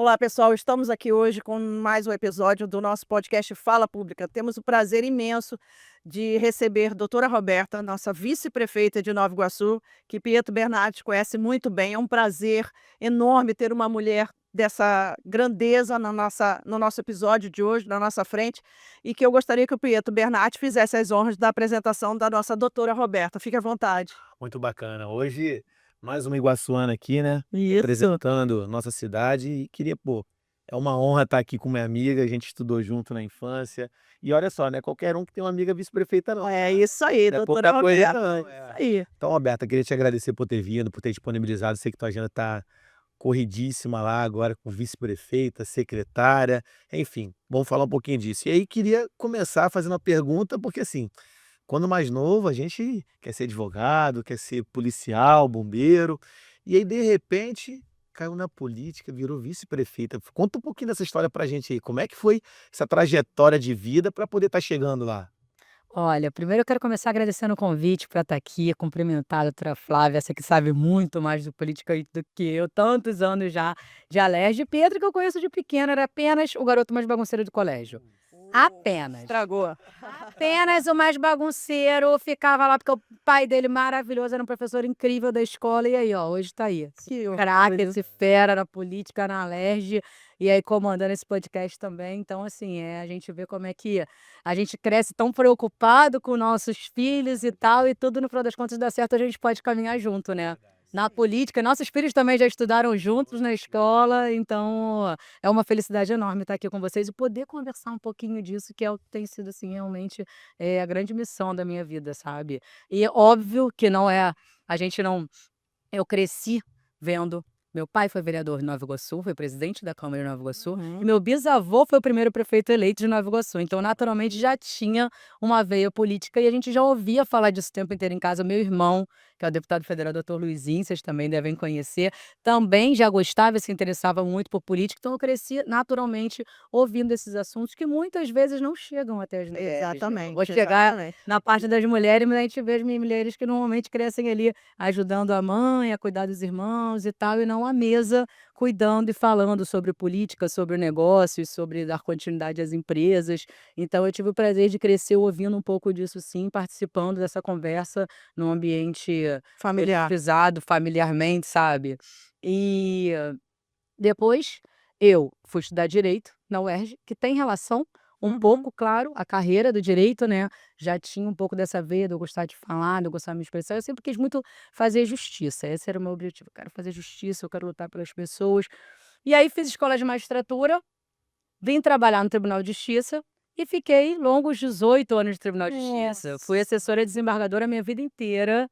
Olá, pessoal. Estamos aqui hoje com mais um episódio do nosso podcast Fala Pública. Temos o prazer imenso de receber a doutora Roberta, nossa vice-prefeita de Nova Iguaçu, que Pietro Bernardes conhece muito bem. É um prazer enorme ter uma mulher dessa grandeza no nosso episódio de hoje, na nossa frente, e que eu gostaria que o Pietro Bernardes fizesse as honras da apresentação da nossa doutora Roberta. Fique à vontade. Muito bacana. Hoje, mais uma iguaçuana aqui, né, Isso. representando nossa cidade e queria, é uma honra estar aqui com minha amiga, a gente estudou junto na infância. E olha só, não é qualquer um que tem uma amiga vice-prefeita não, É isso aí, não é doutora pouca coisa Roberta. não, É isso aí. Então, Roberta, queria te agradecer por ter vindo, por ter disponibilizado, sei que tua agenda tá corridíssima lá agora com vice-prefeita, secretária, enfim, vamos falar um pouquinho disso. E aí queria começar fazendo uma pergunta, porque assim, quando mais novo, a gente quer ser advogado, quer ser policial, bombeiro, e aí de repente caiu na política, virou vice-prefeita. Conta um pouquinho dessa história pra gente aí, como é que foi essa trajetória de vida para poder estar chegando lá? Olha, primeiro eu quero começar agradecendo o convite para estar aqui, cumprimentar a doutora Flávia, essa que sabe muito mais do política do que eu, tantos anos já de Alerj. Pedro, que eu conheço de pequeno, era apenas o garoto mais bagunceiro do colégio. Apenas. Estragou. Apenas o mais bagunceiro, ficava lá porque o pai dele maravilhoso, era um professor incrível da escola, e aí ó, hoje tá aí. Que Craque, orgulho. esse fera na política, na Alerj, e aí comandando esse podcast também. Então assim, a gente vê como é que a gente cresce tão preocupado com nossos filhos e tal, e tudo no final das contas dá certo, a gente pode caminhar junto, né. Na política, nossos filhos também já estudaram juntos na escola, então é uma felicidade enorme estar aqui com vocês e poder conversar um pouquinho disso, que é o que tem sido, assim, realmente, a grande missão da minha vida, sabe. E é óbvio que não é a gente não eu cresci vendo meu pai foi vereador de Nova Iguaçu, foi presidente da Câmara de Nova Iguaçu, e Uhum. meu bisavô foi o primeiro prefeito eleito de Nova Iguaçu, então naturalmente já tinha uma veia política e a gente já ouvia falar disso o tempo inteiro em casa. Meu irmão, que é o deputado federal doutor Luizinho, vocês também devem conhecer, também já gostava e se interessava muito por política, então eu cresci naturalmente ouvindo esses assuntos que muitas vezes não chegam até as mulheres, né. Eu vou Exatamente, chegar exatamente. na parte das mulheres, mas a gente vê as mulheres que normalmente crescem ali ajudando a mãe a cuidar dos irmãos e tal, e não à mesa cuidando e falando sobre política, sobre negócios, sobre dar continuidade às empresas. Então eu tive o prazer de crescer ouvindo um pouco disso sim, participando dessa conversa num ambiente Familiar. pesado familiarmente, sabe. E depois eu fui estudar direito na UERJ, que tem relação um Uhum. pouco, claro, a carreira do direito, né, já tinha um pouco dessa veia de eu gostar de falar, de eu gostar de me expressar, eu sempre quis muito fazer justiça, esse era o meu objetivo, eu quero fazer justiça, eu quero lutar pelas pessoas. E aí fiz escola de magistratura, vim trabalhar no Tribunal de Justiça e fiquei longos 18 anos no Tribunal de Justiça. Fui Nossa. assessora desembargadora a minha vida inteira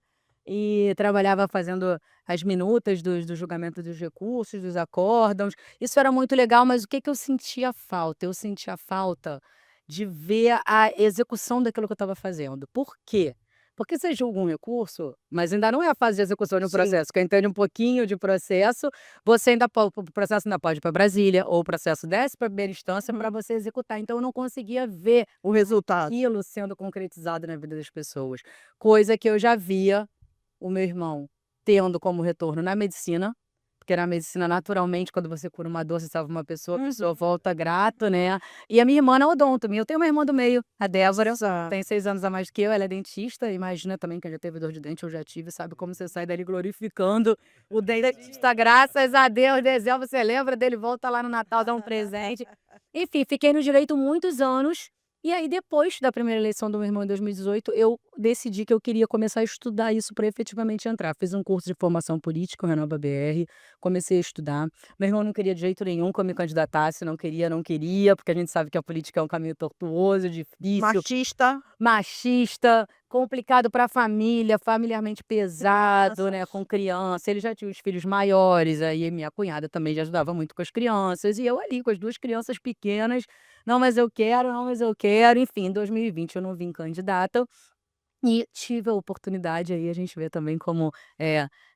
e trabalhava fazendo as minutas do julgamento dos recursos, dos acórdãos. Isso era muito legal, mas o que que eu sentia falta? Eu sentia falta de ver a execução daquilo que eu estava fazendo. Por quê? Porque você julga um recurso, mas ainda não é a fase de execução de um Sim. processo. Quem entende um pouquinho de processo, você ainda pode, o processo ainda pode ir para Brasília, ou o processo desce para a primeira instância para Uhum. você executar. Então eu não conseguia ver O resultado. aquilo sendo concretizado na vida das pessoas. Coisa que eu já via o meu irmão tendo como retorno na medicina, porque na medicina, naturalmente, quando você cura uma dor, você salva uma pessoa, a pessoa Uhum. volta grata, né. E a minha irmã na odonto, eu tenho uma irmã do meio, a Débora, Exato. tem 6 anos a mais que eu, ela é dentista, imagina também quem já teve dor de dente, eu já tive, sabe como você sai dali glorificando o dentista, graças a Deus, Dezel, você lembra dele, volta lá no Natal, dá um presente. Enfim, fiquei no direito muitos anos, e aí depois da primeira eleição do meu irmão em 2018, eu decidi que eu queria começar a estudar isso para efetivamente entrar. Fiz um curso de formação política, o Renova BR, comecei a estudar. Meu irmão não queria de jeito nenhum que eu me candidatasse, não queria, não queria, porque a gente sabe que a política é um caminho tortuoso, difícil, Machista. machista, complicado para a família, familiarmente pesado, né, Crianças. com criança. Ele já tinha os filhos maiores, aí minha cunhada também já ajudava muito com as crianças, e eu ali com as 2 crianças pequenas, "não, mas eu quero, não, mas eu quero", enfim, em 2020 eu não vim candidata, e tive a oportunidade, aí a gente vê também como,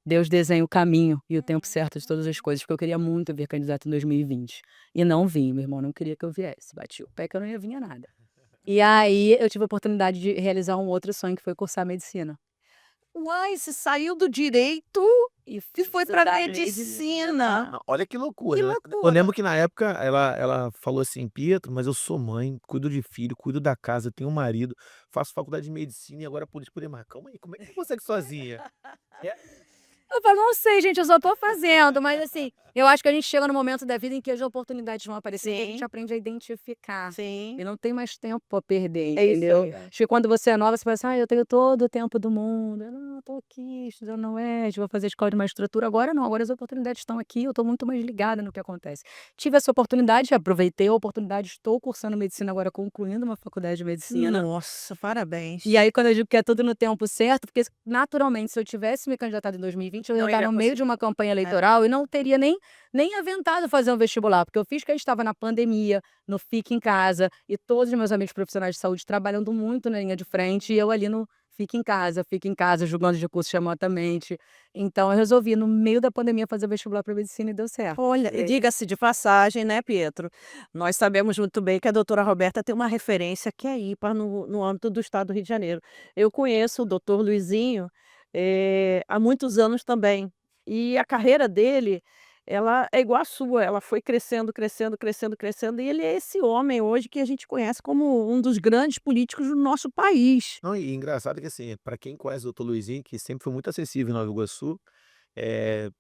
Deus desenha o caminho e o tempo certo de todas as coisas, porque eu queria muito vir candidata em 2020, e não vim, meu irmão não queria que eu viesse, bati o pé que eu não ia vir a nada. E aí eu tive a oportunidade de realizar um outro sonho, que foi cursar medicina. Uai, você saiu do direito E e foi fiz para da medicina. Ah, olha que Que loucura, né. Eu loucura. lembro que na época ela falou assim: "Pietro, mas eu sou mãe, cuido de filho, cuido da casa, tenho um marido, faço faculdade de medicina e agora política". Eu falei: "Mas calma aí, como é que você consegue sozinha?" É. Eu falo: "Não sei gente, eu só tô fazendo", mas assim, eu acho que a gente chega no momento da vida em que as oportunidades vão aparecer e a gente Sim, aprende a identificar. sim. E não tem mais tempo pra perder, É isso entendeu? aí. Acho que quando você é nova, você pensa: "Ah, eu tenho todo o tempo do mundo. Eu não, eu tô aqui estudando na UERJ, vou fazer escola de magistratura". Agora não, agora as oportunidades estão aqui, eu tô muito mais ligada no que acontece. Tive essa oportunidade, aproveitei a oportunidade, estou cursando medicina agora, concluindo uma faculdade de medicina. Nossa, parabéns. E aí quando eu digo que é tudo no tempo certo, porque naturalmente se eu tivesse me candidatado em 2020, eu ia Não estar iria no meio de conseguir. uma campanha É. eleitoral e não teria nem aventado fazer um vestibular, porque eu fiz que eu estava na pandemia, no Fique em Casa, e todos os meus amigos profissionais de saúde trabalhando muito na linha de frente, e eu ali no Fique em Casa, julgando os recursos remotamente. Então eu resolvi, no meio da pandemia, fazer vestibular para medicina e deu certo. Olha, e diga-se de passagem, né, Pietro, nós sabemos muito bem que a doutora Roberta tem uma referência que é ímpar no âmbito do estado do Rio de Janeiro. Eu conheço o doutor Luizinho, há muitos anos também, e a carreira dele, ela é igual à sua, ela foi crescendo, crescendo, crescendo, crescendo, e ele é esse homem hoje que a gente conhece como um dos grandes políticos do nosso país. Não, e engraçado que assim, para quem conhece o doutor Luizinho, que sempre foi muito acessível em Nova Iguaçu,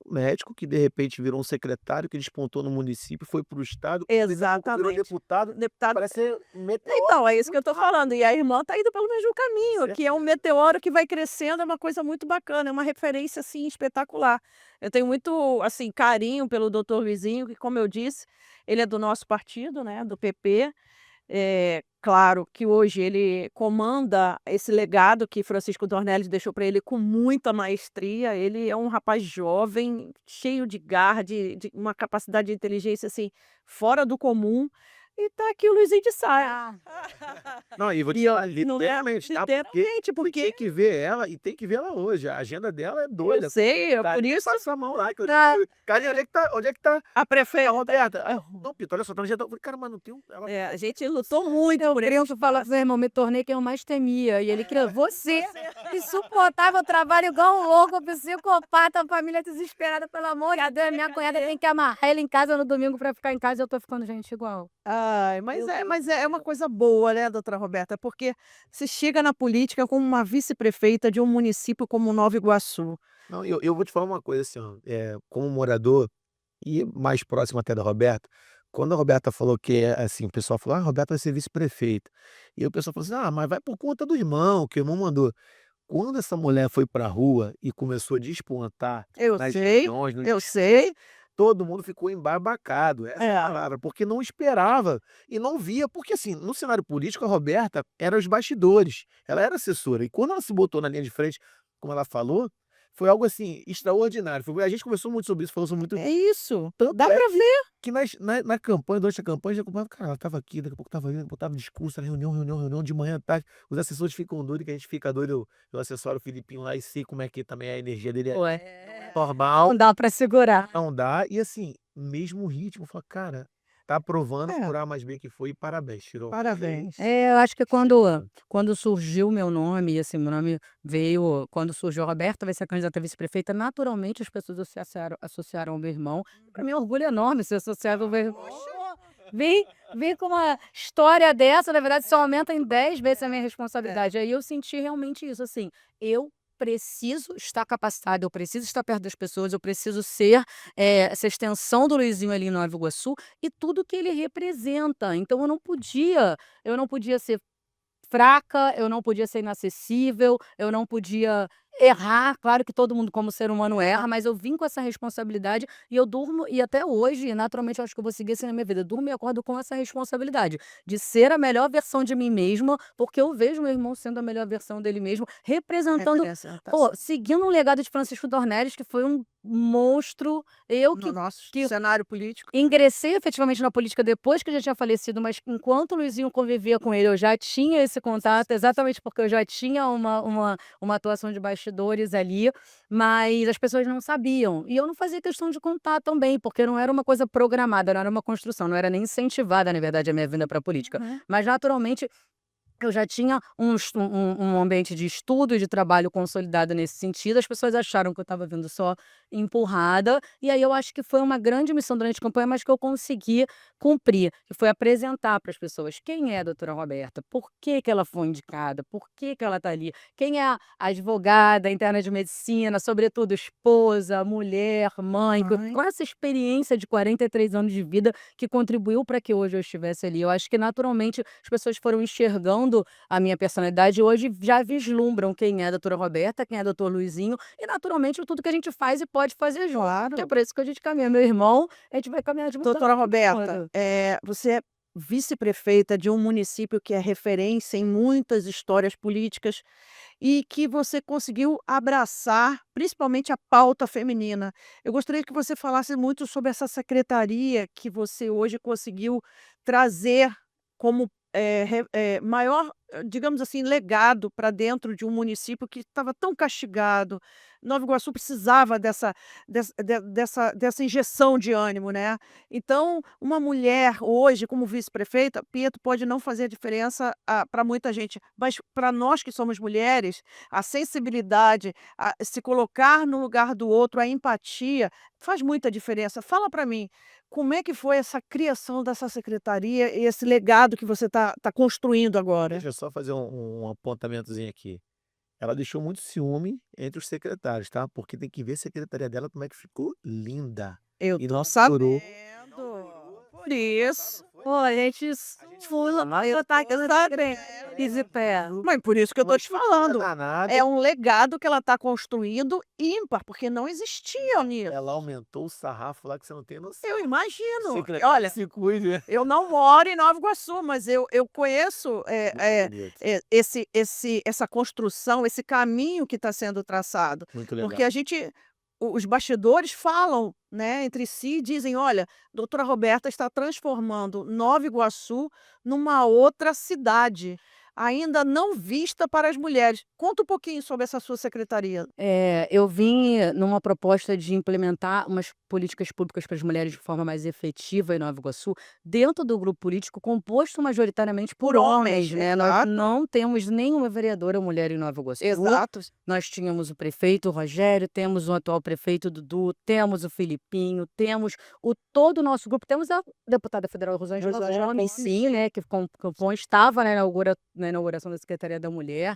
médico que de repente virou um secretário que despontou no município, foi para o estado, daqui a pouco virou Exatamente. deputado, Deputado. parece ser um meteoro Então, é isso que eu muito tô rápido. falando, e a irmã tá indo pelo mesmo caminho, que é um meteoro que vai crescendo, é uma coisa muito bacana, é uma referência, assim, espetacular. Eu tenho muito, assim, carinho pelo doutor Luizinho, que como eu disse, ele é do nosso partido, né, do PP. Claro que hoje ele comanda esse legado que Francisco Dornelles deixou para ele com muita maestria. Ele é um rapaz jovem, cheio de garra, de uma capacidade de inteligência, assim, fora do comum, e tá aqui o Luizinho de saia. Ah. Não, e vou te E ó, falar não é literalmente, tá, porque literalmente, e porque tem que ver ela e tem que ver ela hoje, a agenda dela é eu doida. sei, é Tá por ali, isso passa a mão lá que eu Ah, digo: "Cadê, onde é que tá a a prefeita. Roberta?" Aí eu: "Não, Pito, olha só, tá no agenda", eu falei: "Cara, mas não tem um", ela A gente lutou muito eu por esse brinco, falo espaço. assim: "Meu irmão, me tornei quem eu mais temia", e ele que "Você, insuportável, trabalho igual um louco, psicopata, a família desesperada, pelo amor de Deus, minha cunhada tem que amarrar ele em casa no domingo pra ficar em casa", e eu tô ficando gente igual. Ai, Meu Deus mas do é uma céu. coisa boa, né, doutora Roberta, porque se chega na política como uma vice-prefeita de um município como Nova Iguaçu. não, eu vou te falar uma coisa assim, ó, como morador e mais próximo até da Roberta, quando a Roberta falou que, assim, o pessoal falou: "Ah, a Roberta vai ser vice-prefeita", e o pessoal falou assim: "Ah, mas vai por conta do irmão, que o irmão mandou". Quando essa mulher foi pra rua e começou a despontar Eu nas sei, reuniões, nos eu sei. todo mundo ficou embabacado, essa é a É, palavra, porque não esperava e não via, porque assim, no cenário político a Roberta era os bastidores, ela era assessora e quando ela se botou na linha de frente, como ela falou, foi algo assim extraordinário, a gente conversou muito sobre isso, falou sobre muito, é isso. tanto Dá é para ver. que na campanha, durante a campanha, já acompanhava, cara, ela estava aqui, daqui a pouco estava ali, botava discurso, era reunião, reunião, reunião, de manhã à tarde, os assessores ficam doidos, que a gente fica doido, eu assessoro o Filipinho lá e sei como é que também a energia dele é Ué, normal. não dá pra segurar. Não dá, e assim, mesmo ritmo, fala: "Cara, tá provando É, por A mais B que foi e parabéns, tirou seis". parabéns. É, eu acho que quando surgiu o meu nome, assim, meu nome veio quando surgiu: "Roberta vai ser candidata a vice-prefeita", naturalmente as pessoas associaram ao meu irmão. Para mim é um orgulho enorme ser associado ao meu irmão. Vim vim com uma história dessa, na verdade, só aumenta em 10 vezes a minha responsabilidade. Aí eu senti realmente isso, assim, eu preciso estar capacitada, eu preciso estar perto das pessoas, eu preciso ser, essa extensão do Luizinho ali em Nova Iguaçu e tudo que ele representa. Então eu não podia ser fraca, eu não podia ser inacessível, eu não podia errar. Claro que todo mundo, como ser humano, erra, mas eu vim com essa responsabilidade e eu durmo, e até hoje, naturalmente, eu acho que eu vou seguir assim na minha vida. Eu durmo e acordo com essa responsabilidade de ser a melhor versão de mim mesma, porque eu vejo meu irmão sendo a melhor versão dele mesmo, representando, pô, Representação seguindo um legado de Francisco Dornelles, que foi um monstro. Eu no que nosso que cenário político. ingressei efetivamente na política depois que já tinha falecido, mas enquanto o Luizinho convivia com ele, eu já tinha esse contato, exatamente porque eu já tinha uma atuação de bastidores ali, mas as pessoas não sabiam. E eu não fazia questão de contar também, porque não era uma coisa programada, não era uma construção, não era nem incentivada, na verdade, a minha vinda para a política. Uhum. Mas naturalmente eu já tinha um ambiente de estudo e de trabalho consolidado nesse sentido, as pessoas acharam que eu estava vindo só empurrada, e aí eu acho que foi uma grande missão durante a campanha, mas que eu consegui cumprir, que foi apresentar para as pessoas quem é a doutora Roberta, por que que ela foi indicada, por que que ela está ali, quem é a advogada interna de medicina, sobretudo esposa, mulher, mãe, com essa experiência de 43 anos de vida que contribuiu para que hoje eu estivesse ali. Eu acho que naturalmente as pessoas foram enxergando a minha personalidade e hoje já vislumbram quem é a doutora Roberta, quem é o doutor Luizinho e naturalmente tudo que a gente faz e pode fazer junto. Que é por isso que a gente caminha. Meu irmão, a gente vai caminhar junto. Doutora Roberta, você é vice-prefeita de um município que é referência em muitas histórias políticas e que você conseguiu abraçar, principalmente a pauta feminina. Eu gostaria que você falasse muito sobre essa secretaria que você hoje conseguiu trazer como maior, digamos assim, legado para dentro de um município que estava tão castigado. Nova Iguaçu precisava dessa injeção de ânimo, né? Então, uma mulher hoje, como vice-prefeita, Pietro, pode não fazer diferença para muita gente, mas para nós que somos mulheres, a sensibilidade, se colocar no lugar do outro, a empatia, faz muita diferença. Fala para mim, como é que foi essa criação dessa secretaria e esse legado que você está construindo agora? Deixa eu só fazer um apontamentozinho aqui. Ela deixou muito ciúme entre os secretários, tá? Porque tem que ver a secretaria dela como é que ficou linda. Eu E tô não sabendo, furou, por isso. Pô, a gente foi lá, eu tá sabendo, fiz pé. Mas por isso que eu estou te falando. danada. É um legado que ela está construindo ímpar, porque não existia nisso. Ela aumentou o sarrafo lá que você não tem noção. Eu imagino. Secretária, Olha, se cuide. eu não moro em Nova Iguaçu, mas eu conheço Bonito, essa construção, esse caminho que está sendo traçado. muito legal. Porque os bastidores falam, né, entre si e dizem: olha, doutora Roberta está transformando Nova Iguaçu numa outra cidade, ainda não vista para as mulheres. Conta um pouquinho sobre essa sua secretaria. Eu vim numa proposta de implementar umas políticas públicas para as mulheres de forma mais efetiva em Nova Iguaçu, dentro do grupo político composto majoritariamente por Por homens, homens, né? Nós exato. não temos nenhuma vereadora mulher em Nova Iguaçu. Exato. Nós tínhamos o prefeito Rogério, temos o atual prefeito Dudu, temos o Filipinho, temos todo o nosso grupo, temos a deputada federal Rosângela Gomes, sim, né, que estava na inauguração da Secretaria da Mulher.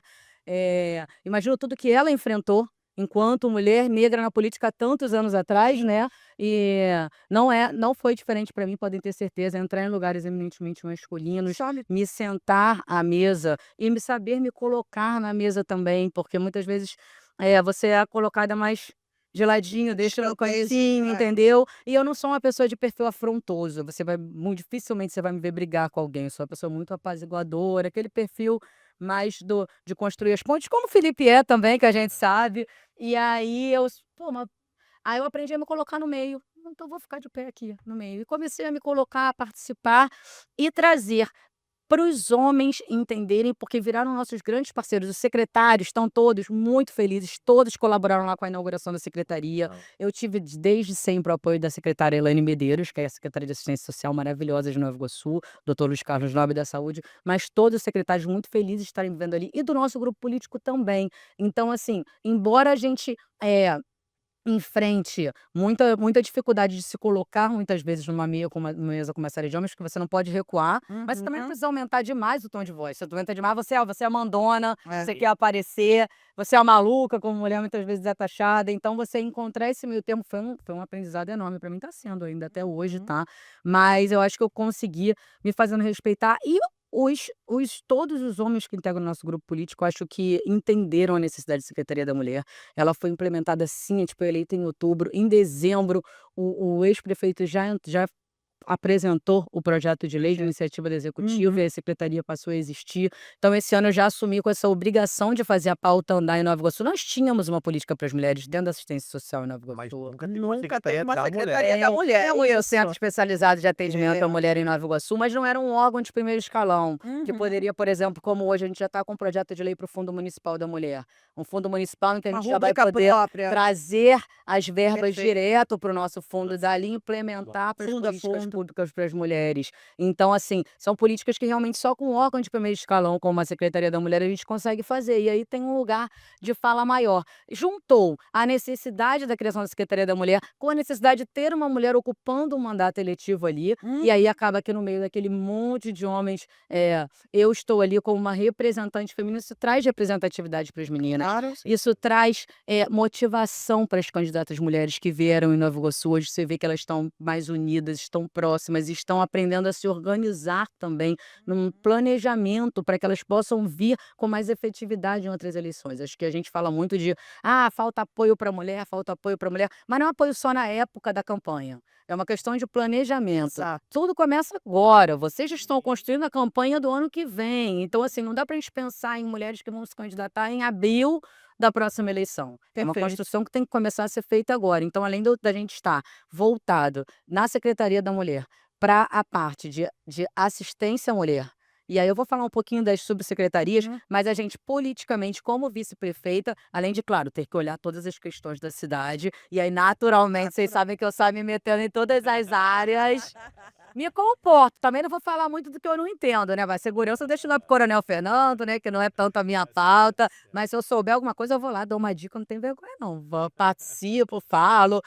Imagino tudo que ela enfrentou enquanto mulher negra na política há tantos anos atrás, né? E não foi diferente para mim, podem ter certeza, entrar em lugares eminentemente masculinos, me sentar à mesa e saber me colocar na mesa também, porque muitas vezes você é colocada mais de ladinho, deixa no cantinho, entendeu? E eu não sou uma pessoa de perfil afrontoso. Muito dificilmente você vai me ver brigar com alguém. Eu sou uma pessoa muito apaziguadora, aquele perfil mais de construir as pontes, como o Felipe é também, que a gente sabe. E aí aí eu aprendi a me colocar no meio. Então eu vou ficar de pé aqui no meio. E comecei a me colocar, a participar e trazer para os homens entenderem, porque viraram nossos grandes parceiros. Os secretários estão todos muito felizes, todos colaboraram lá com a inauguração da secretaria. Eu tive desde sempre o apoio da secretária Elaine Medeiros, que é a secretária de Assistência Social maravilhosa de Nova Iguaçu, doutor Luiz Carlos Nobre da Saúde, mas todos os secretários muito felizes de estarem vivendo ali, e do nosso grupo político também. Então, assim, embora a gente enfrente muita dificuldade de se colocar muitas vezes numa mesa com uma série de homens, porque você não pode recuar, mas você também não precisa aumentar demais o tom de voz. Se tu aumenta demais, você é mandona, você quer aparecer, você é maluca, como mulher muitas vezes é taxada. Então, você encontrar esse meio termo foi um aprendizado enorme para mim, está sendo ainda até hoje, tá? Mas eu acho que eu consegui me fazendo respeitar e todos os homens que integram o nosso grupo político, acho que entenderam a necessidade de Secretaria da Mulher. Ela foi implementada sim, a gente foi eleita em outubro. Em dezembro, o ex-prefeito já apresentou o projeto de lei de iniciativa do executivo e a secretaria passou a existir. Então, esse ano eu já assumi com essa obrigação de fazer a pauta andar em Nova Iguaçu. Nós tínhamos uma política para as mulheres dentro da assistência social em Nova Mas Iguaçu. nunca teve Nunca teve uma da secretaria mulher. da mulher. Temos o Isso. Centro Especializado de Atendimento à Mulher em Nova Iguaçu, mas não era um órgão de primeiro escalão, que poderia, por exemplo, como hoje a gente já está com um projeto de lei para o Fundo Municipal da Mulher. Um Fundo Municipal em que a Uma gente já vai rubrica poder própria. trazer as verbas Perfeito. direto para o nosso fundo, dali implementar para as Fundo a políticas fundo. públicas para as mulheres. Então, assim, são políticas que realmente só com órgão de primeiro escalão, como a Secretaria da Mulher, a gente consegue fazer. E aí tem um lugar de fala maior. Juntou a necessidade da criação da Secretaria da Mulher com a necessidade de ter uma mulher ocupando um mandato eletivo ali. E aí acaba que no meio daquele monte de homens, eu estou ali como uma representante feminina. Isso traz representatividade para as meninas. Claro. Isso traz motivação para as candidatas mulheres que vieram em Nova Iguaçu. Hoje você vê que elas estão mais unidas, estão próximas, estão aprendendo a se organizar também num planejamento para que elas possam vir com mais efetividade em outras eleições. Acho que a gente fala muito de falta apoio para a mulher, falta apoio para a mulher, mas não é apoio só na época da campanha. É uma questão de planejamento. Exato. Tudo começa agora. Vocês já estão construindo a campanha do ano que vem. Então, assim, não dá para a gente pensar em mulheres que vão se candidatar em abril da próxima eleição. É uma Perfeito. construção que tem que começar a ser feita agora. Então, além da gente estar voltado na Secretaria da Mulher para a parte de assistência à mulher. E aí eu vou falar um pouquinho das subsecretarias, mas a gente politicamente, como vice-prefeita, além de, claro, ter que olhar todas as questões da cidade, e aí naturalmente, vocês sabem que eu saio me metendo em todas as áreas, me comporto. Também não vou falar muito do que eu não entendo, né? Mas segurança eu deixo lá pro Coronel Fernando, né? Que não é tanto a minha pauta, mas se eu souber alguma coisa, eu vou lá, dou uma dica, não tem vergonha não. Participo, falo,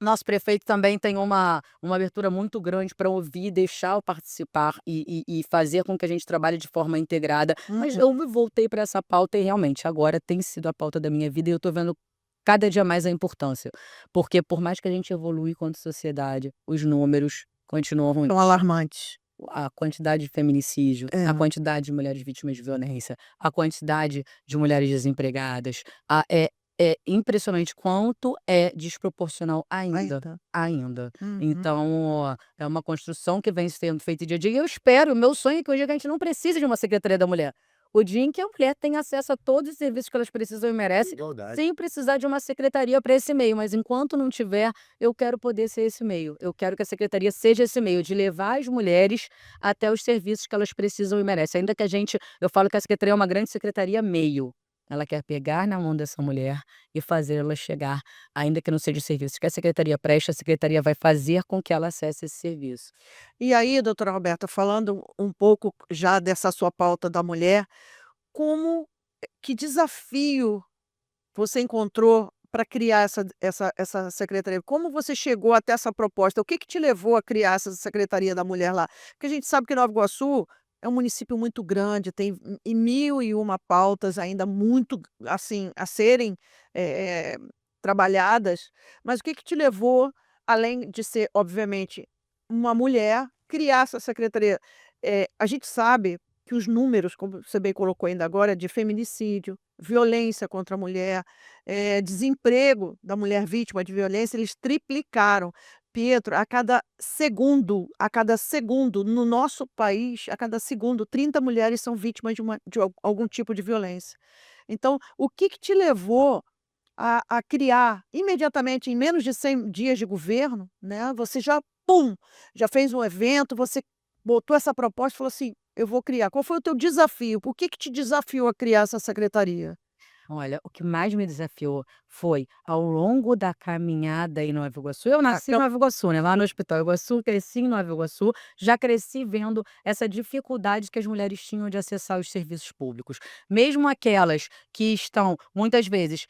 nosso prefeito também tem uma abertura muito grande para ouvir, deixar eu participar e fazer com que a gente trabalhe de forma integrada. Mas eu me voltei para essa pauta e realmente agora tem sido a pauta da minha vida e eu estou vendo cada dia mais a importância. Porque por mais que a gente evolui enquanto sociedade, os números continuam ruins. São alarmantes. A quantidade de feminicídio, a quantidade de mulheres vítimas de violência, a quantidade de mulheres desempregadas, é impressionante quanto é desproporcional ainda. Então, é uma construção que vem sendo feita dia a dia. E eu espero, o meu sonho é que hoje a gente não precise de uma Secretaria da Mulher. O dia em que a mulher tem acesso a todos os serviços que elas precisam e merecem, Igualdade. sem precisar de uma secretaria para esse meio. Mas enquanto não tiver, eu quero poder ser esse meio. Eu quero que a secretaria seja esse meio, de levar as mulheres até os serviços que elas precisam e merecem. Ainda que eu falo que a secretaria é uma grande secretaria meio. Ela quer pegar na mão dessa mulher e fazer ela chegar, ainda que não seja o serviço que a secretaria presta, a secretaria vai fazer com que ela acesse esse serviço. E aí, doutora Roberta, falando um pouco já dessa sua pauta da mulher, que desafio você encontrou para criar essa secretaria? Como você chegou até essa proposta? O que te levou a criar essa Secretaria da Mulher lá? Porque a gente sabe que Nova Iguaçu é um município muito grande, tem mil e uma pautas ainda muito, assim, a serem trabalhadas, mas o que te levou, além de ser, obviamente, uma mulher, criar essa secretaria? A gente sabe que os números, como você bem colocou ainda agora, de feminicídio, violência contra a mulher, desemprego da mulher vítima de violência, eles triplicaram. Pietro, a cada segundo no nosso país, a cada segundo, 30 mulheres são vítimas de algum tipo de violência. Então, o que te levou a criar imediatamente, em menos de 100 dias de governo, né? Você já fez um evento, você botou essa proposta e falou assim: eu vou criar. Qual foi o teu desafio? O que te desafiou a criar essa secretaria? Olha, o que mais me desafiou foi, ao longo da caminhada em Nova Iguaçu, eu nasci em Então, Nova Iguaçu, né, lá no Hospital Iguaçu, cresci em Nova Iguaçu, já cresci vendo essa dificuldade que as mulheres tinham de acessar os serviços públicos. Mesmo aquelas que estão, muitas vezes,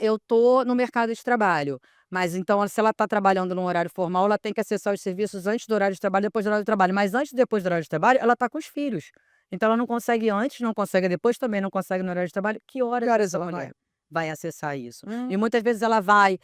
eu tô no mercado de trabalho, mas então se ela está trabalhando num horário formal, ela tem que acessar os serviços antes do horário de trabalho, depois do horário de trabalho, mas antes e depois do horário de trabalho, ela está com os filhos. Então ela não consegue antes, não consegue depois, também não consegue no horário de trabalho. Que horas que horas essa ela mulher vai? vai acessar isso? Hum. E muitas vezes ela vai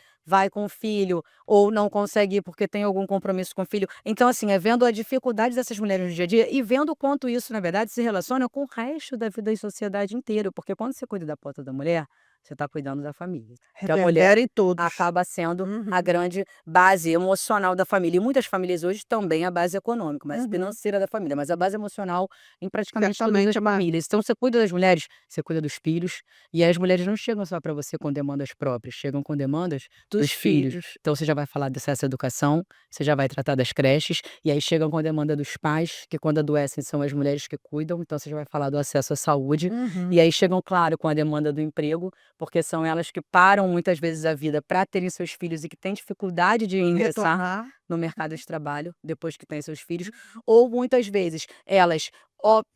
com o filho, ou não consegue ir porque tem algum compromisso com o filho. Então, assim, é vendo a dificuldade dessas mulheres no dia a dia e vendo o quanto isso, na verdade, se relaciona com o resto da vida e sociedade inteira. Porque quando você cuida da pauta da mulher, você está cuidando da família. Porque a mulher Reverbera em todos. acaba sendo a grande base emocional da família. E muitas famílias hoje também a base econômica, mas financeira da família, mas a base emocional em praticamente todas Certamente as é uma. famílias. Então você cuida das mulheres, você cuida dos filhos, e aí as mulheres não chegam só para você com demandas próprias, chegam com demandas dos filhos. Então você já vai falar de acesso à educação, você já vai tratar das creches, e aí chegam com a demanda dos pais, que quando adoecem são as mulheres que cuidam, então você já vai falar do acesso à saúde, e aí chegam, claro, com a demanda do emprego, porque são elas que param muitas vezes a vida para terem seus filhos e que têm dificuldade de ingressar Retornar. no mercado de trabalho depois que têm seus filhos, ou muitas vezes elas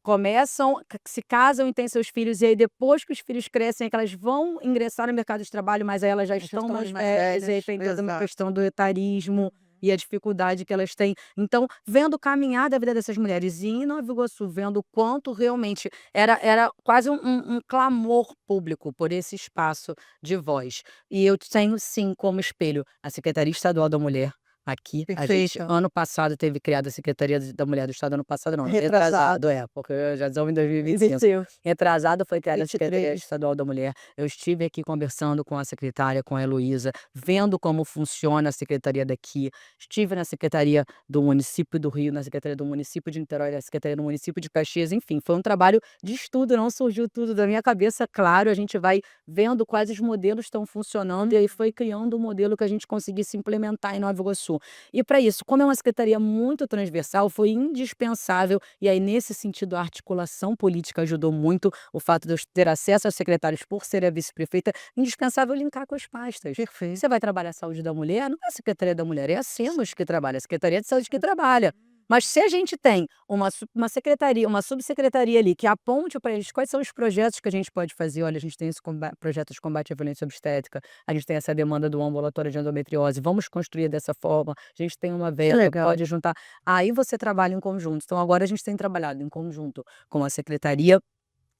começam, se casam e têm seus filhos, e aí depois que os filhos crescem é que elas vão ingressar no mercado de trabalho, mas aí elas já estão estão mais mais velhas, e aí velhas, tem toda uma exato. questão do etarismo e a dificuldade que elas têm. Então, vendo o caminhar da vida dessas mulheres e em Nova Iguaçu, vendo o quanto realmente era quase um clamor público por esse espaço de voz. E eu tenho sim como espelho a Secretaria Estadual da Mulher. Aqui, a gente, Perfeito. ano passado, teve criada a Secretaria da Mulher do Estado, ano passado não, Retrasado. porque já estamos em 2025. Venceu. Retrasado foi criada a Secretaria 23. Estadual da Mulher. Eu estive aqui conversando com a secretária, com a Heloísa, vendo como funciona a secretaria daqui. Estive na Secretaria do Município do Rio, na Secretaria do Município de Niterói, na Secretaria do Município de Caxias, enfim, foi um trabalho de estudo, não surgiu tudo da minha cabeça, claro, a gente vai vendo quais os modelos estão funcionando, e aí foi criando um modelo que a gente conseguisse implementar em Nova Iguaçu. E para isso, como é uma secretaria muito transversal, foi indispensável, e aí nesse sentido a articulação política ajudou muito, o fato de eu ter acesso aos secretários por ser a vice-prefeita, indispensável linkar com as pastas. Perfeito. Você vai trabalhar a saúde da mulher, não é a Secretaria da Mulher, é a SEMAS que trabalha, a Secretaria de Saúde que trabalha. Mas se a gente tem uma secretaria, uma subsecretaria ali que aponte para eles quais são os projetos que a gente pode fazer, olha, a gente tem esse projeto de combate à violência obstétrica, a gente tem essa demanda do ambulatório de endometriose, vamos construir dessa forma, a gente tem uma verba, legal. pode juntar. Aí você trabalha em conjunto. Então agora a gente tem trabalhado em conjunto com a Secretaria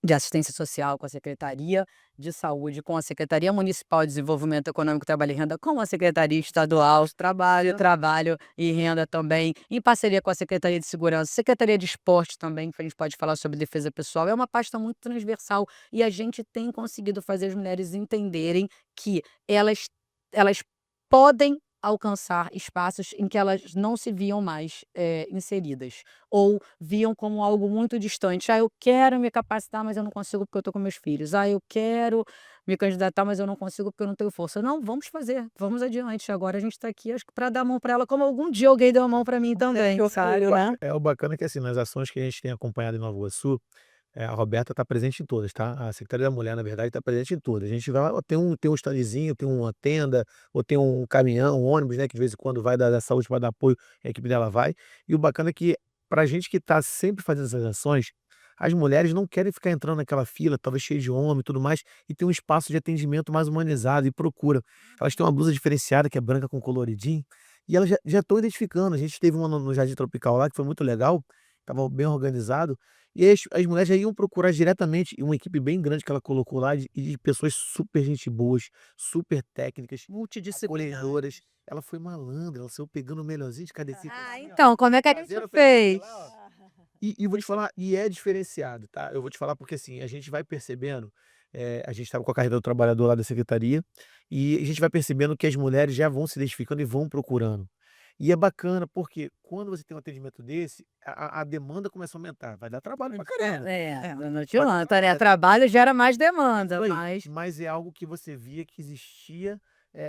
de Assistência Social, com a Secretaria de Saúde, com a Secretaria Municipal de Desenvolvimento Econômico, Trabalho e Renda, com a Secretaria Estadual Trabalho e Renda também, em parceria com a Secretaria de Segurança, Secretaria de Esporte também, que a gente pode falar sobre defesa pessoal. É uma pasta muito transversal e a gente tem conseguido fazer as mulheres entenderem que elas podem alcançar espaços em que elas não se viam mais inseridas, ou viam como algo muito distante. Eu quero me capacitar, mas eu não consigo porque eu estou com meus filhos. Eu quero me candidatar, mas eu não consigo porque eu não tenho força. Não, vamos fazer, vamos adiante. Agora a gente está aqui para dar a mão para ela, como algum dia alguém deu a mão para mim também, sabe, né? O bacana é que, assim, nas ações que a gente tem acompanhado em Nova Iguaçu, a Roberta está presente em todas, tá? A Secretaria da Mulher, na verdade, está presente em todas. A gente vai lá, tem um standzinho, tem uma tenda, ou tem um caminhão, um ônibus, né, que de vez em quando vai da saúde para dar apoio, a equipe dela vai. E o bacana é que, pra gente que está sempre fazendo essas ações, as mulheres não querem ficar entrando naquela fila, talvez cheia de homem e tudo mais, e tem um espaço de atendimento mais humanizado e procura. Elas têm uma blusa diferenciada, que é branca com coloridinho, e elas já estão identificando. A gente teve uma no Jardim Tropical lá, que foi muito legal, estava bem organizado, e aí as mulheres já iam procurar diretamente, e uma equipe bem grande que ela colocou lá, de pessoas super gente boas, super técnicas, Multidisciplinar. acolhedoras. Ela foi malandra, ela saiu pegando o melhorzinho de cada equipe, assim, ó, Então, como é que a gente fazendo fez? lá, ó. E vou te falar, e é diferenciado, tá? Eu vou te falar porque, assim, a gente vai percebendo, a gente estava com a carreira do trabalhador lá da secretaria, e a gente vai percebendo que as mulheres já vão se identificando e vão procurando. E é bacana, porque quando você tem um atendimento desse, a demanda começa a aumentar. Vai dar trabalho pra caramba. Não adianta, né? Trabalho gera mais demanda, Isso aí. mas Mas é algo que você via que existia,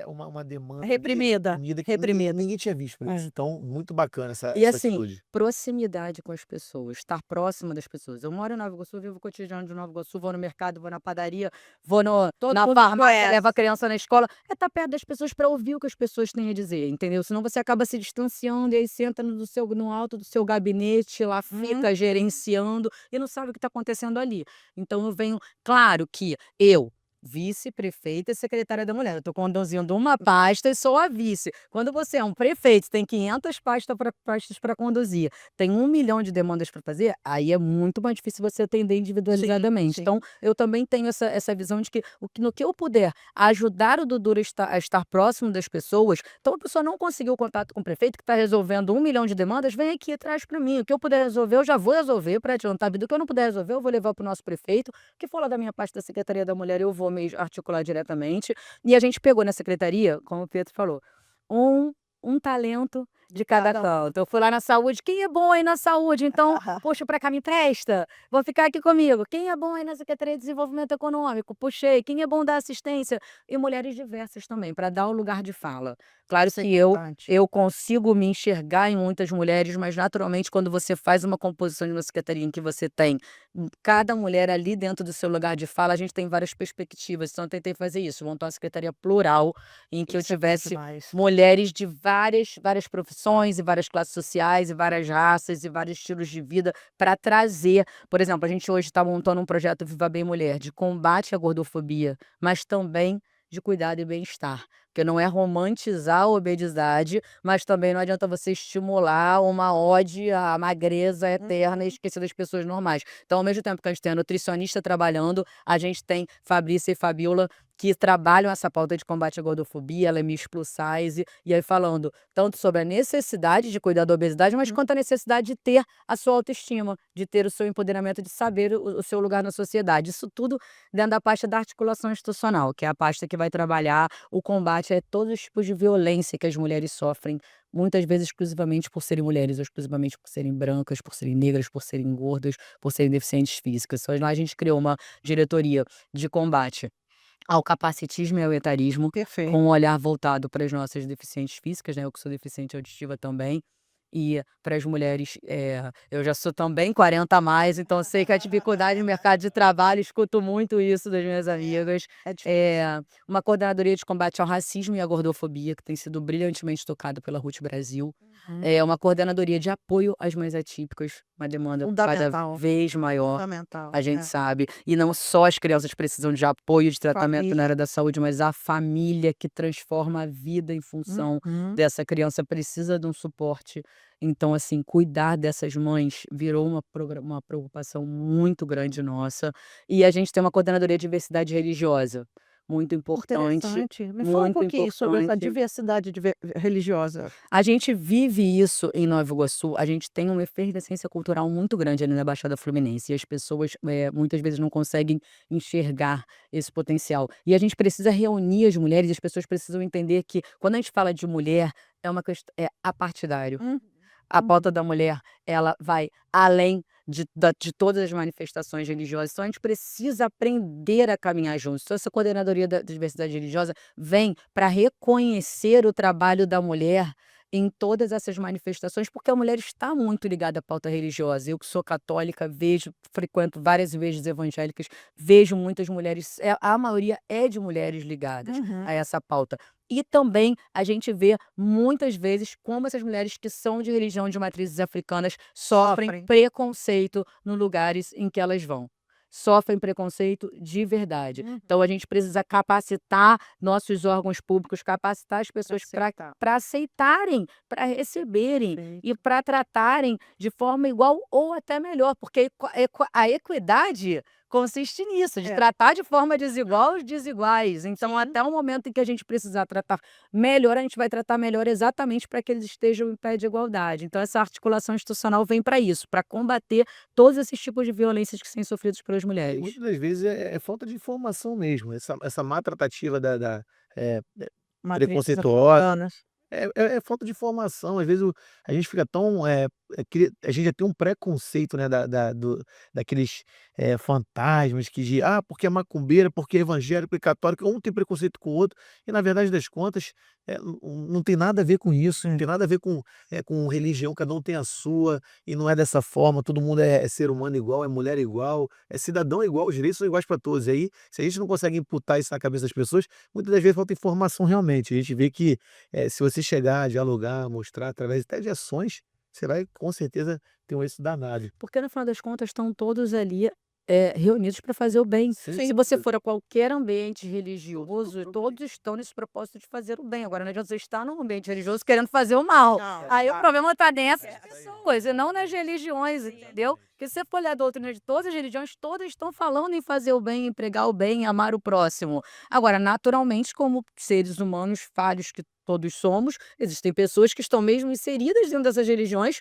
uma demanda Reprimida, reprimida que reprimida. ninguém tinha visto por isso. Então, muito bacana essa E essa assim, atitude. proximidade com as pessoas, estar próxima das pessoas. Eu moro em Nova Iguaçu, vivo o cotidiano de Nova Iguaçu, vou no mercado, vou na padaria, vou Todo na mundo farmácia, conhece. levo a criança na escola. É estar perto das pessoas para ouvir o que as pessoas têm a dizer, entendeu? Senão você acaba se distanciando e aí senta no alto do seu gabinete, lá fica gerenciando e não sabe o que está acontecendo ali. Então eu venho, claro que eu, vice-prefeita e secretária da mulher, eu estou conduzindo uma pasta e sou a vice. Quando você é um prefeito, tem 500 pastas para conduzir, tem 1 milhão de demandas para fazer, aí é muito mais difícil você atender individualizadamente. sim. Então, eu também tenho essa visão de que no que eu puder ajudar o Dudu a estar próximo das pessoas. Então, a pessoa não conseguiu contato com o prefeito, que está resolvendo 1 milhão de demandas, vem aqui atrás para mim. O que eu puder resolver, eu já vou resolver para adiantar a vida. O que eu não puder resolver, eu vou levar para o nosso prefeito. O que for lá da minha parte da Secretaria da Mulher, eu vou me articular diretamente. E a gente pegou na secretaria, como o Pedro falou, um talento de cada canto. Eu fui lá na saúde, quem é bom aí na saúde? Então, puxa pra cá, me empresta. Vou ficar aqui comigo. Quem é bom aí na Secretaria de Desenvolvimento Econômico? Puxei. Quem é bom da assistência? E mulheres diversas também, para dar o lugar de fala. Claro Isso é que eu importante. eu consigo me enxergar em muitas mulheres, mas naturalmente quando você faz uma composição de uma secretaria em que você tem cada mulher ali dentro do seu lugar de fala, a gente tem várias perspectivas. Então eu tentei fazer isso, montar uma secretaria plural em que eu Isso é bom tivesse demais. mulheres de várias profissões e várias classes sociais e várias raças e vários estilos de vida para trazer. Por exemplo, a gente hoje está montando um projeto Viva Bem Mulher de combate à gordofobia, mas também de cuidado e bem-estar. Porque não é romantizar a obesidade, mas também não adianta você estimular uma ode à magreza eterna e esquecer das pessoas normais. Então, ao mesmo tempo que a gente tem a nutricionista trabalhando, a gente tem Fabrícia e Fabiola que trabalham essa pauta de combate à gordofobia, ela é Miss Plus Size, e aí falando tanto sobre a necessidade de cuidar da obesidade, mas quanto a necessidade de ter a sua autoestima, de ter o seu empoderamento, de saber o seu lugar na sociedade. Isso tudo dentro da pasta da articulação institucional, que é a pasta que vai trabalhar o combate a todos os tipos de violência que as mulheres sofrem, muitas vezes exclusivamente por serem mulheres, ou exclusivamente por serem brancas, por serem negras, por serem gordas, por serem deficientes físicas. Então, lá a gente criou uma diretoria de combate ao capacitismo e ao etarismo, Perfeito. com um olhar voltado para as nossas deficientes físicas, né, eu que sou deficiente auditiva também, e para as mulheres, eu já sou também 40 a mais, então eu sei que a dificuldade no mercado de trabalho, escuto muito isso das minhas amigas. É difícil. Uma coordenadoria de combate ao racismo e à gordofobia, que tem sido brilhantemente tocada pela RUT Brasil. Uma coordenadoria de apoio às mães atípicas, uma demanda cada Fundamental. vez maior. Fundamental. A gente sabe. E não só as crianças precisam de apoio, de tratamento Família. na área da saúde, mas a família que transforma a vida em função dessa criança precisa de um suporte. Então, assim, cuidar dessas mães virou uma preocupação muito grande nossa. E a gente tem uma coordenadoria de diversidade religiosa, muito importante. Interessante. Me fala um Muito pouquinho sobre essa importante. diversidade religiosa. A gente vive isso em Nova Iguaçu, a gente tem uma efervescência cultural muito grande ali na Baixada Fluminense e as pessoas, muitas vezes não conseguem enxergar esse potencial. E a gente precisa reunir as mulheres e as pessoas precisam entender que quando a gente fala de mulher, é uma questão apartidário. A pauta da mulher, ela vai além de todas as manifestações religiosas. Então, a gente precisa aprender a caminhar juntos. Então, essa coordenadoria da diversidade religiosa vem para reconhecer o trabalho da mulher em todas essas manifestações, porque a mulher está muito ligada à pauta religiosa. Eu que sou católica, frequento várias igrejas evangélicas, vejo muitas mulheres, a maioria é de mulheres ligadas a essa pauta. E também a gente vê muitas vezes como essas mulheres que são de religião de matrizes africanas sofrem preconceito nos lugares em que elas vão. Sofrem preconceito de verdade. Então a gente precisa capacitar nossos órgãos públicos, capacitar as pessoas para aceitarem, para receberem e para tratarem de forma igual ou até melhor, porque a equidade consiste nisso, de tratar de forma desigual os desiguais. Então, até o momento em que a gente precisar tratar melhor, a gente vai tratar melhor exatamente para que eles estejam em pé de igualdade. Então, essa articulação institucional vem para isso, para combater todos esses tipos de violências que são sofridos pelas E mulheres. muitas das vezes é falta de informação mesmo, essa má tratativa eh, Matrizes preconceituosa. africanas. É falta de informação, às vezes a gente fica tão, a gente já tem um preconceito, né, daqueles, fantasmas porque é macumbeira, porque é evangélico, porque é católico, um tem preconceito com o outro, e na verdade das contas, não tem nada a ver com isso, não tem nada a ver com religião, cada um tem a sua, e não é dessa forma, todo mundo é ser humano igual, é mulher igual, é cidadão igual, os direitos são iguais para todos, e aí, se a gente não consegue imputar isso na cabeça das pessoas, muitas das vezes falta informação realmente, a gente vê que se você chegar, dialogar, mostrar através até de ações, você vai com certeza ter um êxito danado. Porque, no final das contas, estão todos ali reunidos para fazer o bem. Sim. Se você for a qualquer ambiente religioso, todos estão nesse propósito de fazer o bem. Agora, não adianta você estar num ambiente religioso querendo fazer o mal. Não, Aí o exato. problema está nessas pessoas e não nas religiões, entendeu? Porque se você for olhar a doutrina de todas as religiões, todas estão falando em fazer o bem, em pregar o bem, em amar o próximo. Agora, naturalmente, como seres humanos falhos que todos somos, existem pessoas que estão mesmo inseridas dentro dessas religiões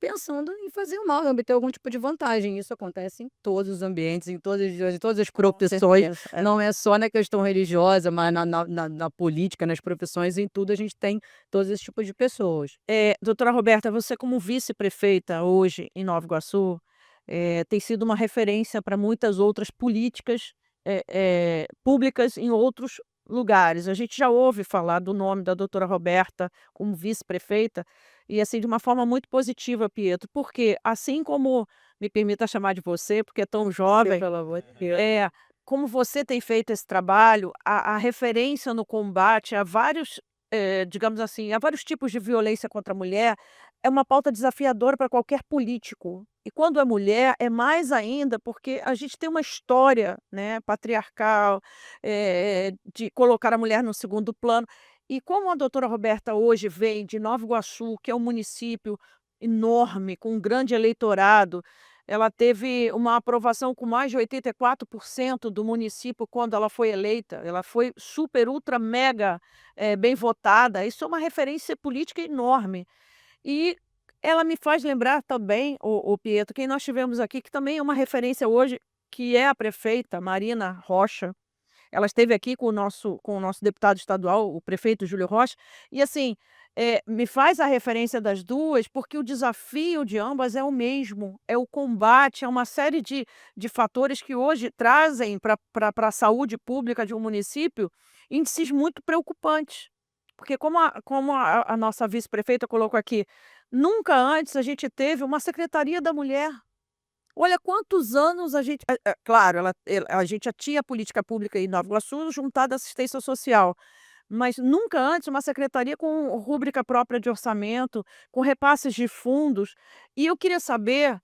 pensando em fazer o mal, em obter algum tipo de vantagem. Isso acontece em todos os ambientes, em todas as profissões. certeza. Não é só na questão religiosa, mas na política, nas profissões, em tudo a gente tem todos esses tipos de pessoas. Doutora Roberta, você como vice-prefeita hoje em Nova Iguaçu, tem sido uma referência para muitas outras políticas, públicas em outros lugares. A gente já ouve falar do nome da doutora Roberta como vice-prefeita e, assim, de uma forma muito positiva, Pietro, porque assim como me permita chamar de você, porque é tão jovem, Pelo amor de Deus. como você tem feito esse trabalho, a referência no combate a vários, digamos assim, a vários tipos de violência contra a mulher, é uma pauta desafiadora para qualquer político. E quando é mulher, é mais ainda, porque a gente tem uma história, né, patriarcal, de colocar a mulher no segundo plano. E como a doutora Roberta hoje vem de Nova Iguaçu, que é um município enorme, com um grande eleitorado, ela teve uma aprovação com mais de 84% do município quando ela foi eleita. Ela foi super, ultra, mega, bem votada. Isso é uma referência política enorme. E ela me faz lembrar também, o Pietro, quem nós tivemos aqui, que também é uma referência hoje, que é a prefeita Marina Rocha. Ela esteve aqui com o nosso deputado estadual, o prefeito Júlio Rocha, e assim, me faz a referência das duas, porque o desafio de ambas é o mesmo, é o combate a uma série de fatores que hoje trazem para a saúde pública de um município índices muito preocupantes. Porque como a nossa vice-prefeita colocou aqui, nunca antes a gente teve uma secretaria da mulher. Olha quantos anos a gente claro, a gente já tinha política pública em Nova Iguaçu juntada à assistência social, mas nunca antes uma secretaria com rúbrica própria de orçamento, com repasses de fundos. E eu queria saber,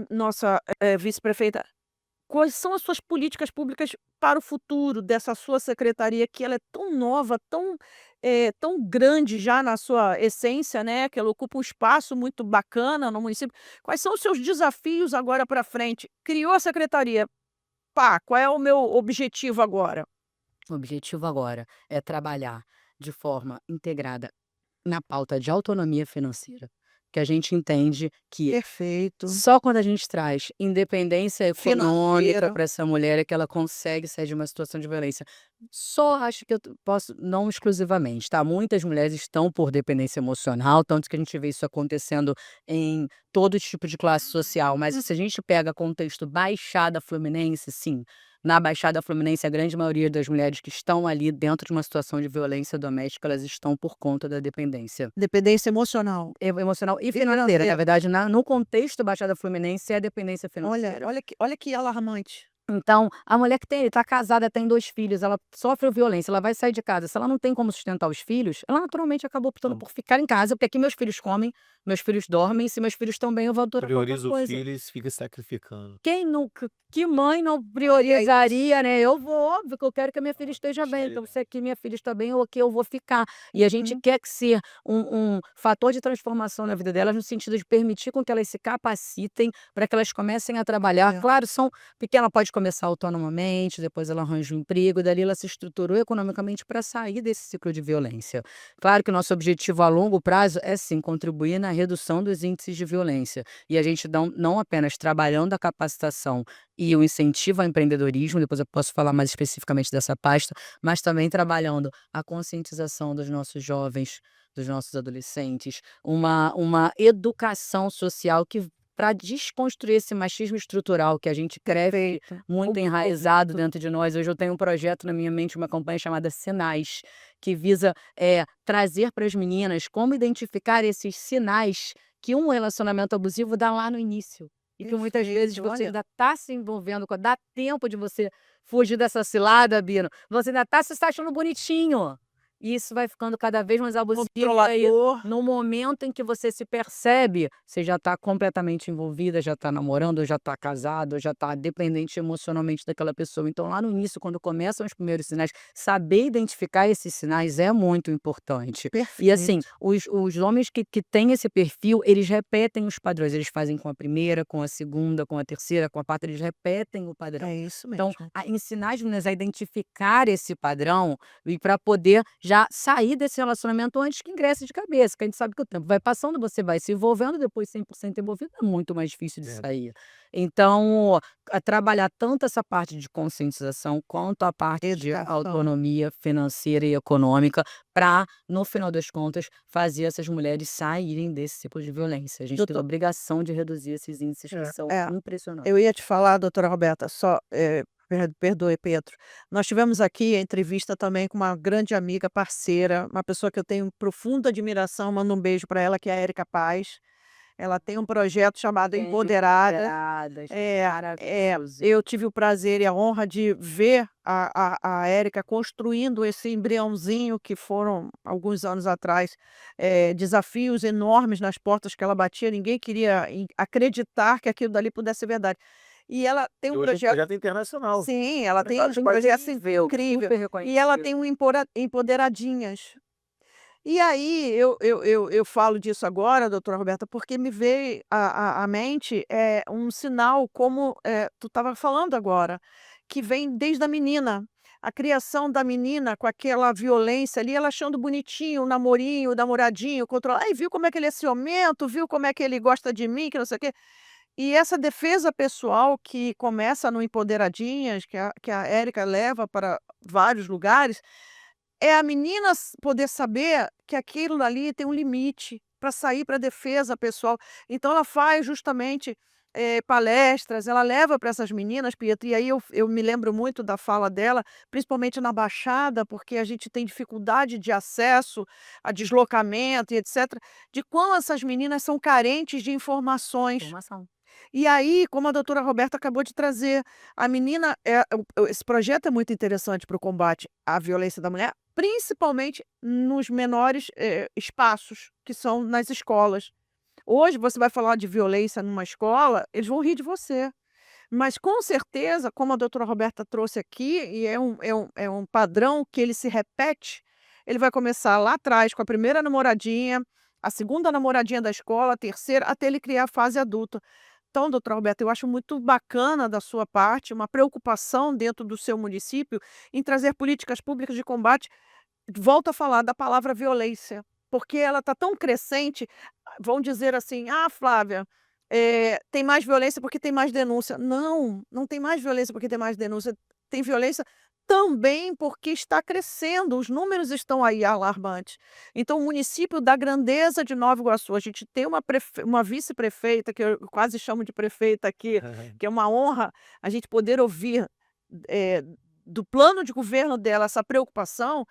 nossa, vice-prefeita, quais são as suas políticas públicas para o futuro dessa sua secretaria, que ela é tão nova, tão grande já na sua essência, né, que ela ocupa um espaço muito bacana no município. Quais são os seus desafios agora para frente? Criou a secretaria, pá, qual é o meu objetivo agora? O objetivo agora é trabalhar de forma integrada na pauta de autonomia financeira, que a gente entende que Perfeito. só quando a gente traz independência econômica Financeira. para essa mulher é que ela consegue sair de uma situação de violência. Só acho que posso, não exclusivamente, tá? Muitas mulheres estão por dependência emocional, tanto que a gente vê isso acontecendo em todo tipo de classe social. Mas se a gente pega contexto Baixada Fluminense, sim. Na Baixada Fluminense, a grande maioria das mulheres que estão ali dentro de uma situação de violência doméstica, elas estão por conta da dependência. Dependência emocional. Emocional e financeira, financeira. na verdade, no contexto Baixada Fluminense é a dependência financeira. Olha que alarmante. Então, a mulher que está casada, tem 2 filhos, ela sofre violência, ela vai sair de casa, se ela não tem como sustentar os filhos, ela naturalmente acaba optando por ficar em casa, porque aqui meus filhos comem, meus filhos dormem, se meus filhos estão bem eu vou adorar qualquer Prioriza o coisa. filho e fica sacrificando. Quem nunca que mãe não priorizaria, né? Eu vou, óbvio que eu quero que a minha filha esteja bem, então se aqui minha filha está bem, eu aqui eu vou ficar. E a gente quer que ser um fator de transformação na vida delas, no sentido de permitir com que elas se capacitem para que elas comecem a trabalhar. É. Claro, porque ela pode começar autonomamente, depois ela arranja um emprego, dali ela se estruturou economicamente para sair desse ciclo de violência. Claro que o nosso objetivo a longo prazo é sim contribuir na redução dos índices de violência. E a gente não apenas trabalhando a capacitação e o incentivo ao empreendedorismo, depois eu posso falar mais especificamente dessa pasta, mas também trabalhando a conscientização dos nossos jovens, dos nossos adolescentes, uma educação social que para desconstruir esse machismo estrutural que a gente cresce muito enraizado dentro de nós. Hoje eu tenho um projeto na minha mente, uma campanha chamada Sinais, que visa trazer para as meninas como identificar esses sinais que um relacionamento abusivo dá lá no início. E que muitas vezes Perfeito, você olha. ainda está se envolvendo, dá tempo de você fugir dessa cilada, Bino. Você ainda está se achando bonitinho. E isso vai ficando cada vez mais abusivo. E aí, Controlador. no momento em que você se percebe, você já está completamente envolvida, já está namorando, já está casado, já está dependente emocionalmente daquela pessoa. Então, lá no início, quando começam os primeiros sinais, saber identificar esses sinais é muito importante. E assim, os homens que têm esse perfil, eles repetem os padrões. Eles fazem com a primeira, com a segunda, com a terceira, com a quarta, eles repetem o padrão. É isso mesmo. Então, ensinar as meninas a identificar esse padrão e para poder já já sair desse relacionamento antes que ingresse de cabeça, que a gente sabe que o tempo vai passando, você vai se envolvendo, depois 100% envolvido é muito mais difícil de É. sair. Então, trabalhar tanto essa parte de conscientização quanto a parte de Educação. autonomia financeira e econômica para, no final das contas, fazer essas mulheres saírem desse tipo de violência. A gente tem a Doutor, obrigação de reduzir esses índices que É. são é, impressionantes. eu ia te falar, doutora Roberta, só, perdoe, Pedro. Nós tivemos aqui a entrevista também com uma grande amiga, parceira, uma pessoa que eu tenho profunda admiração, mando um beijo para ela, que é a Érica Paz. Ela tem um projeto chamado Tem Empoderada. Empoderadas, É, maravilhoso. eu tive o prazer e a honra de ver a Érica construindo esse embriãozinho que foram, alguns anos atrás, desafios enormes nas portas que ela batia, ninguém queria acreditar que aquilo dali pudesse ser verdade. E ela tem E um hoje é um projeto. projeto internacional. Sim, ela Em tem vários um países projeto Incrível, incrível. super E ela reconhecido. tem um Empoderadinhas. E aí, eu falo disso agora, doutora Roberta, porque me veio à mente um sinal, como tu estava falando agora, que vem desde a menina. A criação da menina com aquela violência ali, ela achando bonitinho o namorinho, o namoradinho, controlar. Ai, viu como é que ele é ciumento, viu como é que ele gosta de mim, que não sei o quê. E essa defesa pessoal que começa no Empoderadinhas, que a Érica leva para vários lugares, é a menina poder saber que aquilo ali tem um limite para sair para a defesa pessoal. Então ela faz justamente, palestras, ela leva para essas meninas, Pietro, e aí eu me lembro muito da fala dela, principalmente na Baixada, porque a gente tem dificuldade de acesso a deslocamento e etcétera, de quão essas meninas são carentes de informações. Informação. E aí, como a doutora Roberta acabou de trazer, a menina esse projeto é muito interessante para o combate à violência da mulher, principalmente nos menores, espaços, que são nas escolas. Hoje você vai falar de violência numa escola, eles vão rir de você. Mas com certeza, como a doutora Roberta trouxe aqui, e é um padrão que ele se repete, ele vai começar lá atrás com a primeira namoradinha, a segunda namoradinha da escola, a terceira, até ele criar a fase adulta. Então, doutora Roberta, eu acho muito bacana da sua parte, uma preocupação dentro do seu município em trazer políticas públicas de combate. Volto a falar da palavra violência, porque ela está tão crescente, vão dizer assim: "Ah, Flávia, tem mais violência porque tem mais denúncia". Não, não tem mais violência porque tem mais denúncia, tem violência também porque está crescendo, os números estão aí alarmantes. Então o município da grandeza de Nova Iguaçu, a gente tem uma vice-prefeita, que eu quase chamo de prefeita aqui, que é uma honra a gente poder ouvir, eh, do plano de governo dela essa preocupação.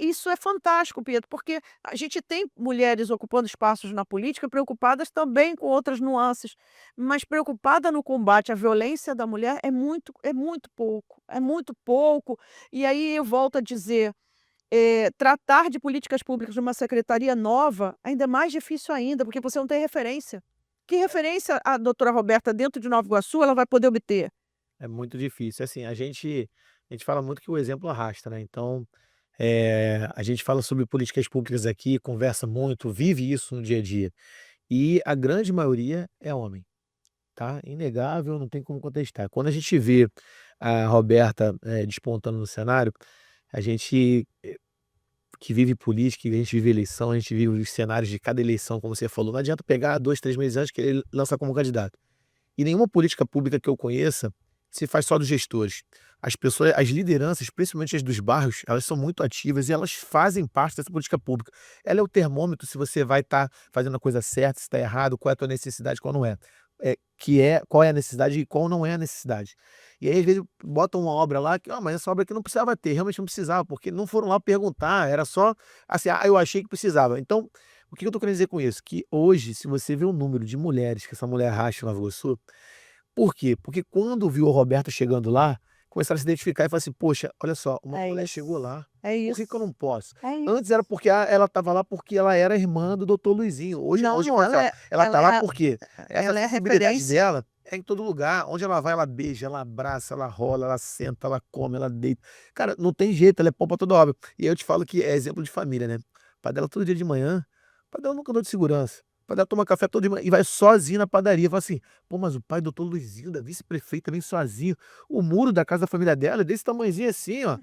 Isso é fantástico, Pedro, porque a gente tem mulheres ocupando espaços na política preocupadas também com outras nuances, mas preocupada no combate à violência da mulher é muito pouco, é muito pouco. E aí eu volto a dizer, tratar de políticas públicas de uma secretaria nova, ainda é mais difícil ainda, porque você não tem referência. Que referência a doutora Roberta dentro de Nova Iguaçu ela vai poder obter? É muito difícil. Assim, a gente fala muito que o exemplo arrasta, né, então, a gente fala sobre políticas públicas aqui, conversa muito, vive isso no dia a dia, e a grande maioria é homem, tá, inegável, não tem como contestar. Quando a gente vê a Roberta, despontando no cenário, a gente que vive política, a gente vive eleição, a gente vive os cenários de cada eleição, como você falou, não adianta pegar 2, 3 meses antes que ele lança como candidato. E nenhuma política pública que eu conheça se faz só dos gestores. As pessoas, as lideranças, principalmente as dos bairros, elas são muito ativas e elas fazem parte dessa política pública. Ela é o termômetro se você vai estar fazendo a coisa certa, se está errado, qual é a tua necessidade, qual não é. Qual é a necessidade e qual não é a necessidade. E aí, às vezes, botam uma obra lá que, mas essa obra aqui não precisava ter, realmente não precisava, porque não foram lá perguntar, era só assim, eu achei que precisava. Então, o que eu estou querendo dizer com isso? Que hoje, se você vê o número de mulheres que essa mulher arrasta em Nova Iguaçu, por quê? Porque quando viu a Roberta chegando lá, começaram a se identificar e falar assim: "Poxa, olha só, uma É mulher isso, chegou lá, é por que que eu isso, não posso?". é isso. Antes era porque ela estava lá porque ela era irmã do doutor Luizinho. Hoje Não, começa, ela ela tá lá é por quê? Essa ela é acessibilidade referência. dela é em todo lugar. Onde ela vai, ela beija, ela abraça, ela rola, ela senta, ela come, ela deita. Cara, não tem jeito, ela é pão pra toda obra. E aí eu te falo que é exemplo de família, né. O pai dela todo dia de manhã, o pai dela nunca andou de segurança. O pai dela toma café todo dia e vai sozinho na padaria. Fala assim: "Pô, mas o pai do doutor Luizinho, da vice-prefeita, vem sozinho. O muro da casa da família dela é desse tamanhozinho assim, ó".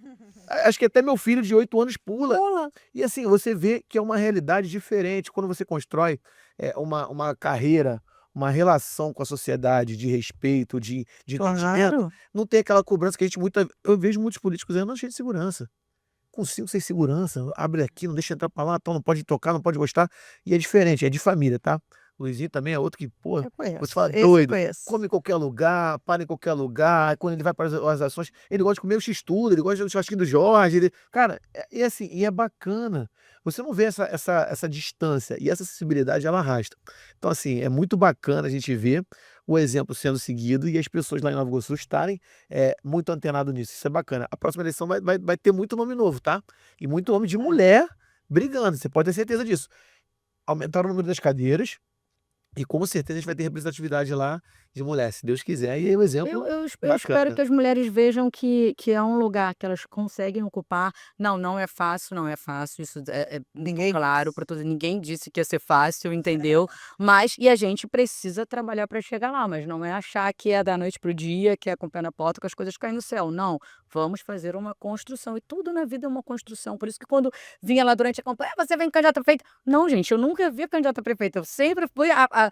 Acho que até meu filho de 8 anos pula. Pula. E assim, você vê que é uma realidade diferente quando você constrói uma carreira, uma relação com a sociedade de respeito, de entendimento. Claro. Não tem aquela cobrança que a gente eu vejo muitos políticos aí, não, cheio de segurança. Com 5, sem segurança, abre aqui, não deixa entrar pra lá, então não pode tocar, não pode gostar. E é diferente, é de família, tá? O Luizinho também é outro que, pô, Eu conheço. você fala, Esse eu doido, conheço. come em qualquer lugar, para em qualquer lugar. Quando ele vai para as ações, ele gosta de comer o X-tudo, ele gosta do churrasquinho do Jorge. Cara, e assim, e é bacana. Você não vê essa distância e essa sensibilidade, ela arrasta. Então, assim, é muito bacana a gente ver o exemplo sendo seguido e as pessoas lá em Nova Iguaçu estarem muito antenadas nisso. Isso é bacana. A próxima eleição vai ter muito nome novo, tá? E muito nome de mulher brigando, você pode ter certeza disso. Aumentaram o número das cadeiras e com certeza a gente vai ter representatividade lá de mulher, se Deus quiser. E aí o exemplo Eu espero que bacana. as mulheres vejam que é um lugar que elas conseguem ocupar. Não é fácil, não é fácil, isso é muito Ninguém claro para todos. Ninguém disse que ia ser fácil, entendeu? E a gente precisa trabalhar para chegar lá, mas não é achar que é da noite pro dia, que é com o pé na porta, que as coisas caem no céu. Não, vamos fazer uma construção. E tudo na vida é uma construção. Por isso que quando vinha lá durante a campanha, você vem candidata a prefeita. Não, gente, eu nunca vi candidata a prefeita. Eu sempre fui a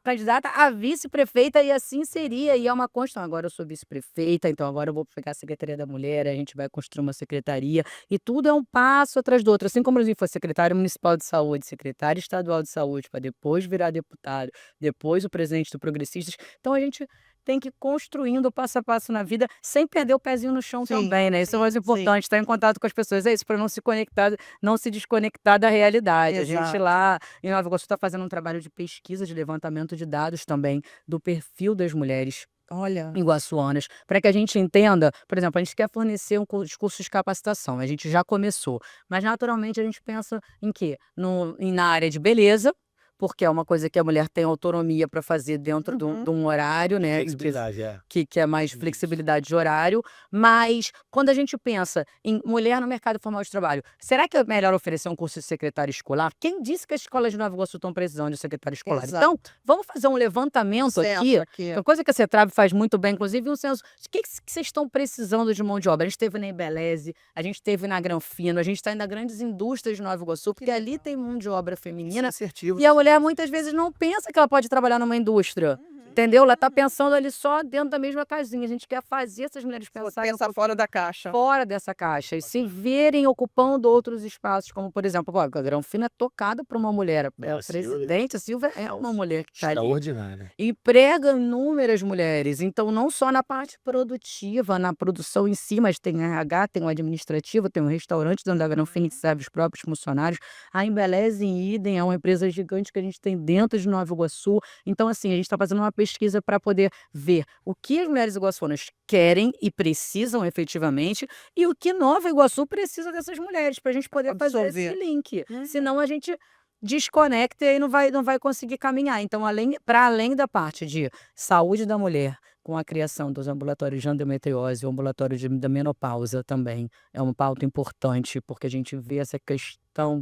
candidata a vice-prefeita e assim seria. E é uma construção. Agora eu sou vice-prefeita, então agora eu vou pegar a Secretaria da Mulher, a gente vai construir uma secretaria. E tudo é um passo atrás do outro. Assim como eu foi secretário municipal de saúde, secretário estadual de saúde, para depois virar deputado, depois o presidente do Progressistas. Então a gente tem que ir construindo passo a passo na vida, sem perder o pezinho no chão Sim, também, né? Isso é o mais sim. importante, estar em contato com as pessoas. É isso, para não se conectar, não se desconectar da realidade. A gente Exato. lá em Nova Iguaçu está fazendo um trabalho de pesquisa, de levantamento de dados também, do perfil das mulheres Olha, iguaçuanas, para que a gente entenda, por exemplo, a gente quer fornecer os cursos de capacitação, a gente já começou, mas naturalmente a gente pensa em quê? Na área de beleza, porque é uma coisa que a mulher tem autonomia para fazer dentro de um horário, né? Flexibilidade, é. Que é mais Isso. flexibilidade de horário, mas quando a gente pensa em mulher no mercado formal de trabalho, será que é melhor oferecer um curso de secretária escolar? Quem disse que as escolas de Nova Iguaçu estão precisando de secretária escolar? Exato. Então, vamos fazer um levantamento censo aqui, aqui. uma coisa que a CETRAB faz muito bem, inclusive, um censo. O que vocês estão precisando de mão de obra? A gente teve na Embeleze, a gente teve na Granfino, a gente está indo a grandes indústrias de Nova Iguaçu, porque ali tem mão de obra Isso é feminina. assertivo. E a mulher muitas vezes não pensa que ela pode trabalhar numa indústria. Entendeu? Ela tá pensando ali só dentro da mesma casinha. A gente quer fazer essas mulheres pensarem Pensa fora da caixa. fora dessa caixa e se verem ocupando outros espaços, como por exemplo, pô, a Granfino é tocada por uma mulher. A Não, a Silvia- presidente, a Silvia, é uma mulher que está ali. Extraordinária. Emprega inúmeras mulheres, então não só na parte produtiva, na produção em si, mas tem RH, tem o administrativo, tem um restaurante dentro da Granfino que serve os próprios funcionários. A Embeleze em Idem é uma empresa gigante que a gente tem dentro de Nova Iguaçu. Então, assim, a gente está fazendo uma pesquisa para poder ver o que as mulheres iguaçuanas querem e precisam efetivamente e o que Nova Iguaçu precisa dessas mulheres, para a gente poder fazer Absorver. esse link. Uhum. Senão a gente desconecta e aí não vai conseguir caminhar. Então, para além da parte de saúde da mulher, com a criação dos ambulatórios de endometriose, o ambulatório da menopausa também é uma pauta importante, porque a gente vê essa questão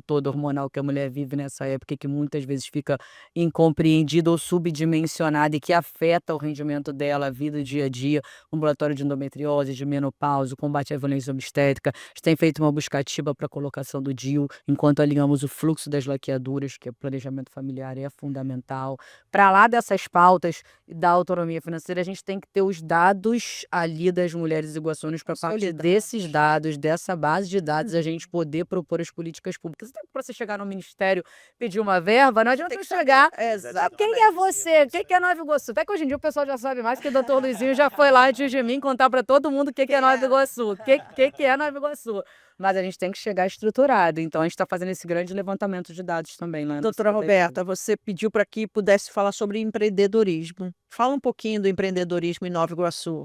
toda hormonal que a mulher vive nessa época e que muitas vezes fica incompreendida ou subdimensionada e que afeta o rendimento dela, a vida, o dia a dia. O ambulatório de endometriose, de menopausa, o combate à violência obstétrica. A gente tem feito uma busca ativa para a colocação do DIU, enquanto alinhamos o fluxo das laqueaduras, que é planejamento familiar, é fundamental. Para lá dessas pautas da autonomia financeira, a gente tem que ter os dados ali das mulheres iguaçuanas para partir Consolidados. desses dados, dessa base de dados, a gente poder propor as políticas públicas. Até para você chegar no ministério, pedir uma verba, não adianta Tem que eu chegar. Exato. Quem é você? Quem que é Nova Iguaçu? Até que hoje em dia o pessoal já sabe mais, que o doutor Luizinho já foi lá antes de mim contar para todo mundo o que é Nova Iguaçu. O que é Nova Iguaçu? Mas a gente tem que chegar estruturado. Então a gente está fazendo esse grande levantamento de dados também lá na Doutora Secretaria. Roberta, você pediu para que pudesse falar sobre empreendedorismo. Fala um pouquinho do empreendedorismo em Nova Iguaçu.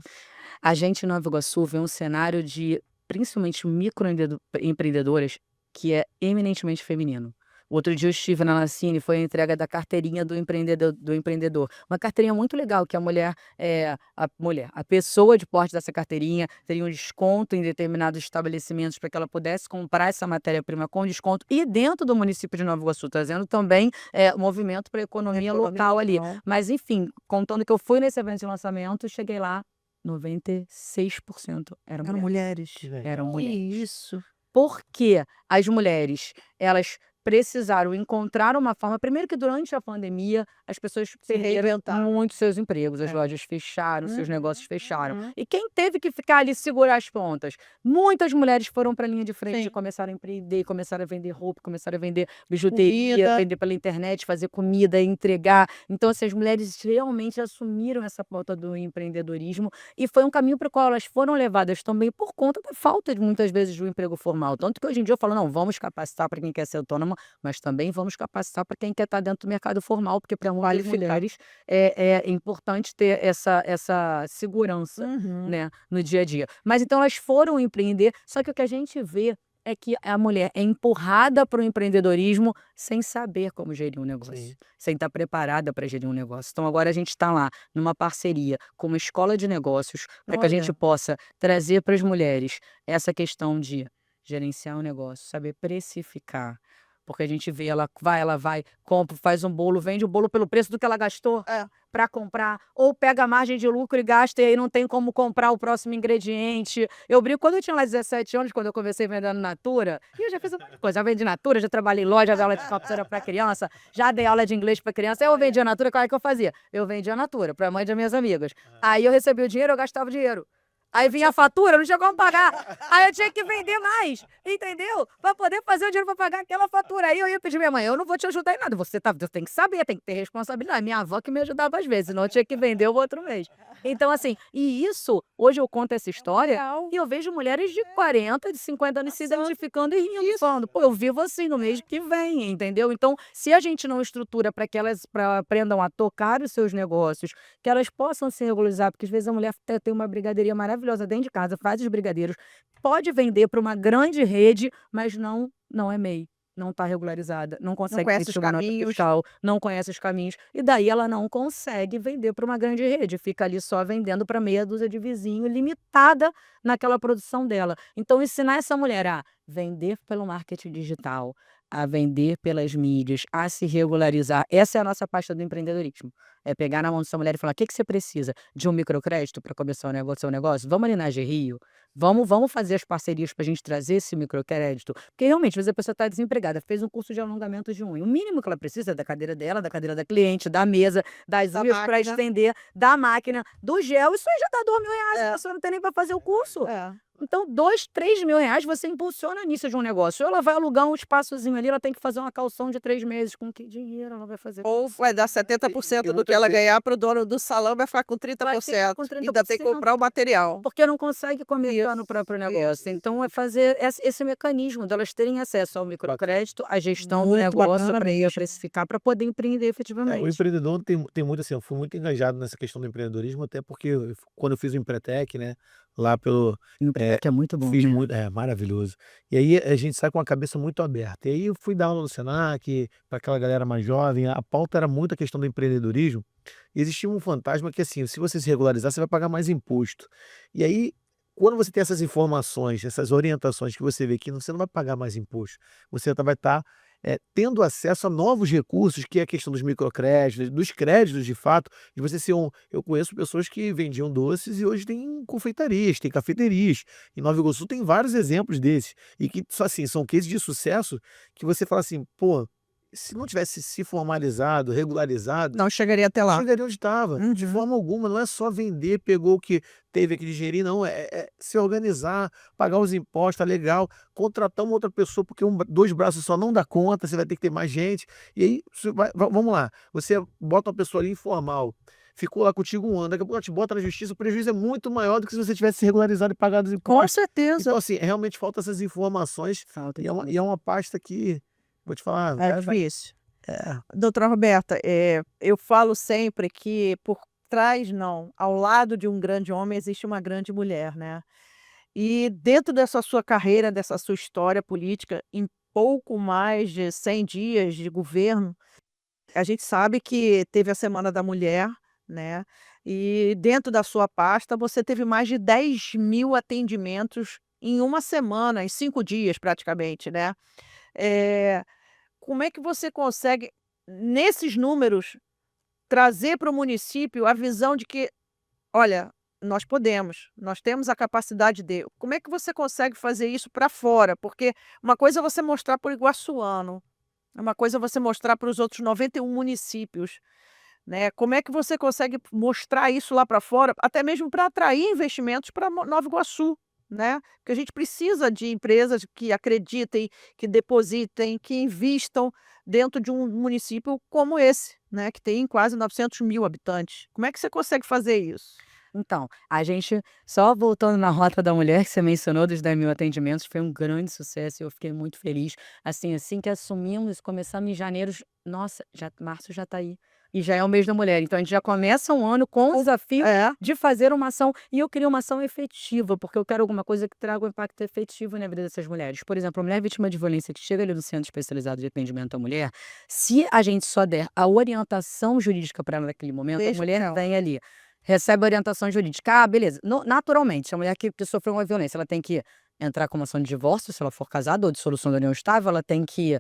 A gente em Nova Iguaçu vê um cenário de, principalmente, microempreendedoras que é eminentemente feminino. Outro dia eu estive na Lacine, foi a entrega da carteirinha do empreendedor. Uma carteirinha muito legal, que a pessoa de porte dessa carteirinha teria um desconto em determinados estabelecimentos para que ela pudesse comprar essa matéria-prima com desconto e dentro do município de Nova Iguaçu, trazendo também movimento para a economia local ali. Mas enfim, contando que eu fui nesse evento de lançamento, cheguei lá, 96% eram Eram mulheres. mulheres. Que legal. Eram Que mulheres. isso. Porque as mulheres, elas precisaram encontrar uma forma. Primeiro que durante a pandemia as pessoas perderam reinventaram. muito seus empregos, as É. lojas fecharam, seus negócios fecharam. Uhum. E quem teve que ficar ali segurar as pontas? Muitas mulheres foram para a linha de frente, Sim. começaram a empreender, começaram a vender roupa, começaram a vender bijuteria, Comida. vender pela internet, fazer comida, entregar. Então, assim, as mulheres realmente assumiram essa pauta do empreendedorismo e foi um caminho para o qual elas foram levadas também por conta da falta, de muitas vezes, do emprego formal. Tanto que hoje em dia eu falo, não, vamos capacitar para quem quer ser autônoma, mas também vamos capacitar para quem quer estar dentro do mercado formal, porque para muitas Qualificar. mulheres é importante ter essa segurança, Uhum. né, no dia a dia. Mas então elas foram empreender, só que o que a gente vê é que a mulher é empurrada para o empreendedorismo sem saber como gerir um negócio, Sim. sem estar preparada para gerir um negócio. Então agora a gente está lá numa parceria com uma escola de negócios para que a gente Olha. possa trazer para as mulheres essa questão de gerenciar um negócio, saber precificar. Porque a gente vê, ela vai, compra, faz um bolo, vende o bolo pelo preço do que ela gastou É. para comprar, ou pega a margem de lucro e gasta e aí não tem como comprar o próximo ingrediente. Eu brinco, quando eu tinha lá 17 anos, quando eu comecei vendendo Natura, e eu já fiz muita coisa, já vendi Natura, já trabalhei em loja, dei aula de captura para criança, já dei aula de inglês para criança, aí eu vendia Natura, qual é que eu fazia? Eu vendia Natura para a mãe das minhas amigas. Aí eu recebia o dinheiro, eu gastava o dinheiro. Aí vinha a fatura, não tinha como pagar. Aí eu tinha que vender mais, entendeu? Para poder fazer o dinheiro para pagar aquela fatura. Aí eu ia pedir minha mãe, eu não vou te ajudar em nada. Você tem que saber, tem que ter responsabilidade. Minha avó que me ajudava às vezes, senão eu tinha que vender o outro mês. Então, assim, e isso, hoje eu conto essa história Legal. e eu vejo mulheres de 40, de 50 anos se Passando. identificando e rindo, Isso. falando, pô, eu vivo assim no mês que vem, entendeu? Então, se a gente não estrutura para que elas aprendam a tocar os seus negócios, que elas possam se regularizar, porque às vezes a mulher tem uma brigadeiria maravilhosa dentro de casa, faz os brigadeiros, pode vender para uma grande rede, mas não é MEI, não está regularizada, não consegue conhece os emitir uma nota caminhos. fiscal, não conhece os caminhos, e daí ela não consegue vender para uma grande rede, fica ali só vendendo para meia dúzia de vizinho, limitada naquela produção dela. Então, ensinar essa mulher a vender pelo marketing digital, a vender pelas mídias, a se regularizar. Essa é a nossa pasta do empreendedorismo. É pegar na mão dessa mulher e falar: o que você precisa? De um microcrédito para começar o seu negócio? Vamos ali na AG Rio? Vamos fazer as parcerias para a gente trazer esse microcrédito? Porque realmente, às vezes a pessoa está desempregada, fez um curso de alongamento de unha. O mínimo que ela precisa é da cadeira dela, da cadeira da cliente, da mesa, das Da unhas para máquina. estender, da máquina, do gel. Isso aí já dá R$ 2.000, É. a pessoa não tem nem para fazer o curso. É. Então, R$ 2.000, R$ 3.000 você impulsiona nisso de um negócio. Ou ela vai alugar um espaçozinho ali, ela tem que fazer uma calção de 3 meses. Com que dinheiro ela vai fazer? Ou vai dar 70% do que muitas ela vezes- ganhar para o dono do salão, vai ficar com Vai ficar com 30%. Ainda tem que 30%. comprar o material. Porque não consegue começar no Isso, próprio isso. negócio. Então, é fazer esse mecanismo delas terem acesso ao microcrédito, à gestão do Muito negócio, bacana para mesmo. precificar, para poder empreender O efetivamente. empreendedor tem muito assim, eu fui muito engajado nessa questão do empreendedorismo, até porque quando eu fiz o Empretec, né, lá pelo Que é muito bom. fiz muito, maravilhoso. E aí a gente sai com a cabeça muito aberta. E aí eu fui dar aula no Senac, para aquela galera mais jovem, a pauta era muito a questão do empreendedorismo. E existia um fantasma que assim, se você se regularizar, você vai pagar mais imposto. E aí, quando você tem essas informações, essas orientações que você vê que você não vai pagar mais imposto, você vai estar tendo acesso a novos recursos, que é a questão dos microcréditos, dos créditos de fato, de você ser eu conheço pessoas que vendiam doces e hoje tem confeitarias, tem cafeterias. Em Nova Iguaçu tem vários exemplos desses. E que, assim, são cases de sucesso que você fala assim, pô, se não tivesse se formalizado, regularizado, Não chegaria até não lá. chegaria onde estava, de Uhum. forma alguma. Não é só vender, pegou o que teve aqui de gerir, não. É se organizar, pagar os impostos, tá legal, contratar uma outra pessoa, porque dois braços só não dá conta, você vai ter que ter mais gente. E aí, vamos lá, você bota uma pessoa ali informal, ficou lá contigo um ano, daqui a pouco ela te bota na justiça, o prejuízo é muito maior do que se você tivesse se regularizado e pagado os Com impostos. certeza. Então, assim, realmente falta essas informações, Falta e é uma pasta que, vou te falar, É difícil. Doutora Roberta, eu falo sempre que por trás, não, ao lado de um grande homem existe uma grande mulher, né? E dentro dessa sua carreira, dessa sua história política, em pouco mais de 100 dias de governo, a gente sabe que teve a Semana da Mulher, né? E dentro da sua pasta você teve mais de 10.000 atendimentos em uma semana, em 5 dias praticamente, né? Eh, Como é que você consegue, nesses números, trazer para o município a visão de que, olha, nós podemos, nós temos a capacidade de. Como é que você consegue fazer isso para fora? Porque uma coisa é você mostrar para o iguaçuano, uma coisa é você mostrar para os outros 91 municípios, né? Como é que você consegue mostrar isso lá para fora, até mesmo para atrair investimentos para Nova Iguaçu, né? Porque a gente precisa de empresas que acreditem, que depositem, que invistam dentro de um município como esse, né? Que tem quase 900.000 habitantes. Como é que você consegue fazer isso? Então, a gente só voltando na rota da mulher que você mencionou dos 10.000 atendimentos, foi um grande sucesso e eu fiquei muito feliz. Assim que assumimos, começamos em janeiro, nossa, já março já tá aí, e já é o mês da mulher, então a gente já começa um ano com o desafio É, de fazer uma ação, e eu queria uma ação efetiva, porque eu quero alguma coisa que traga um impacto efetivo na vida dessas mulheres. Por exemplo, a mulher vítima de violência que chega ali no centro especializado de atendimento à mulher, se a gente só der a orientação jurídica para ela naquele momento, a beijo no mulher céu. vem ali, recebe orientação jurídica. Ah, beleza. Naturalmente, a mulher que sofreu uma violência, ela tem que entrar com uma ação de divórcio, se ela for casada, ou de solução da união estável, ela tem que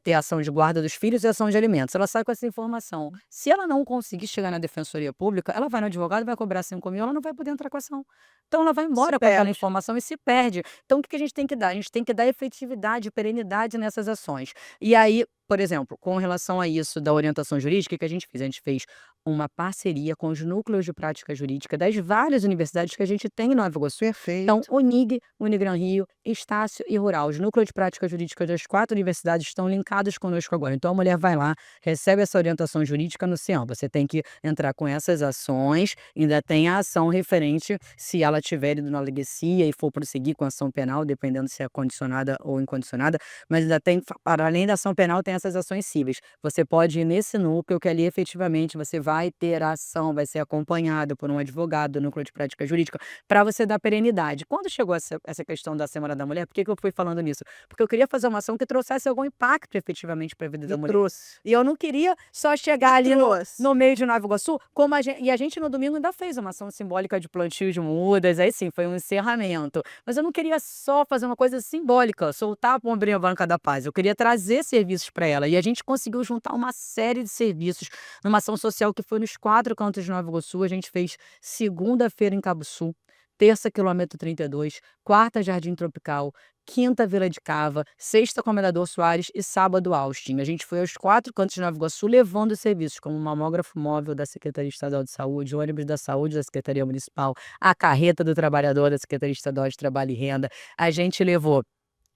ter ação de guarda dos filhos e ação de alimentos. Ela sai com essa informação. Se ela não conseguir chegar na defensoria pública, ela vai no advogado, vai cobrar 5.000, ela não vai poder entrar com a ação. Então ela vai Se embora com aquela perde. informação e se perde. Então o que a gente tem que dar? A gente tem que dar efetividade, perenidade nessas ações. E aí, por exemplo, com relação a isso da orientação jurídica, o que a gente fez? A gente fez uma parceria com os núcleos de prática jurídica das várias universidades que a gente tem em Nova Iguaçu. Então, Perfeito. Unig, Unigran Rio, Estácio e Rural. Os núcleos de prática jurídica das 4 universidades estão linkados conosco agora. Então, a mulher vai lá, recebe essa orientação jurídica no CIAM. Você tem que entrar com essas ações, ainda tem a ação referente, se ela tiver ido na delegacia e for prosseguir com a ação penal, dependendo se é condicionada ou incondicionada, mas ainda tem, para além da ação penal, tem essas ações cíveis. Você pode ir nesse núcleo que ali efetivamente você vai ter a ação, vai ser acompanhado por um advogado do núcleo de prática jurídica, para você dar perenidade. Quando chegou essa questão da Semana da Mulher, por que eu fui falando nisso? Porque eu queria fazer uma ação que trouxesse algum impacto efetivamente para a vida da E mulher. trouxe. E eu não queria só chegar ali no Trouxe. meio de Nova Iguaçu, como e a gente no domingo ainda fez uma ação simbólica de plantio de mudas, aí sim, foi um encerramento. Mas eu não queria só fazer uma coisa simbólica, soltar a pombrinha branca da paz. Eu queria trazer serviços para ela. E a gente conseguiu juntar uma série de serviços numa ação social que foi nos 4 cantos de Nova Iguaçu. A gente fez segunda-feira em Cabo Sul, terça quilômetro 32, quarta Jardim Tropical, quinta Vila de Cava, sexta Comendador Soares e sábado Austin. A gente foi aos 4 cantos de Nova Iguaçu levando serviços como o mamógrafo móvel da Secretaria Estadual de Saúde, ônibus da saúde da Secretaria Municipal, a carreta do trabalhador da Secretaria Estadual de Trabalho e Renda. A gente levou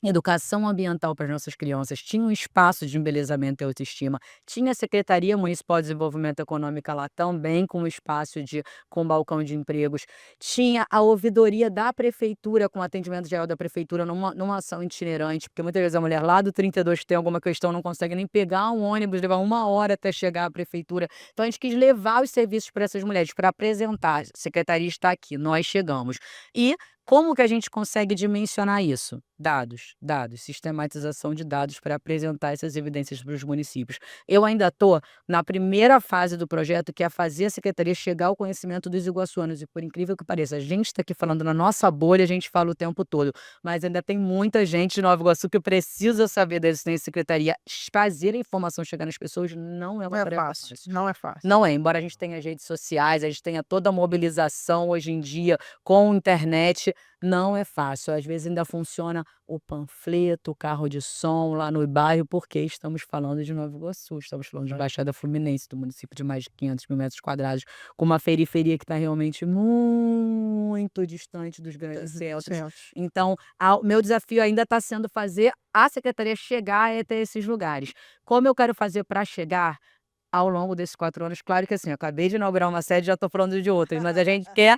educação ambiental para as nossas crianças, tinha um espaço de embelezamento e autoestima, tinha a Secretaria Municipal de Desenvolvimento Econômico lá também com espaço com balcão de empregos, tinha a ouvidoria da prefeitura com atendimento geral da prefeitura numa ação itinerante, porque muitas vezes a mulher lá do 32 tem alguma questão, não consegue nem pegar um ônibus, levar 1 hora até chegar à prefeitura. Então a gente quis levar os serviços para essas mulheres, para apresentar, a secretaria está aqui, nós chegamos. E como que a gente consegue dimensionar isso? Dados, sistematização de dados para apresentar essas evidências para os municípios. Eu ainda estou na primeira fase do projeto, que é fazer a secretaria chegar ao conhecimento dos iguaçuanos. E por incrível que pareça, a gente está aqui falando na nossa bolha, a gente fala o tempo todo, mas ainda tem muita gente de Nova Iguaçu que precisa saber da existência da secretaria. Fazer a informação chegar nas pessoas não é uma Não é tarefa fácil. fácil. Não é fácil. Não é, embora a gente tenha as redes sociais, a gente tenha toda a mobilização hoje em dia com internet, não é fácil. Às vezes ainda funciona o panfleto, o carro de som lá no bairro, porque estamos falando de Nova Iguaçu, estamos falando de Baixada Fluminense, do município de mais de 500.000 metros quadrados, com uma periferia que está realmente muito distante dos grandes centros. Certo. Então, o meu desafio ainda está sendo fazer a secretaria chegar até esses lugares. Como eu quero fazer para chegar? Ao longo desses 4 anos, claro que assim, eu acabei de inaugurar uma sede, já estou falando de outras, mas a gente quer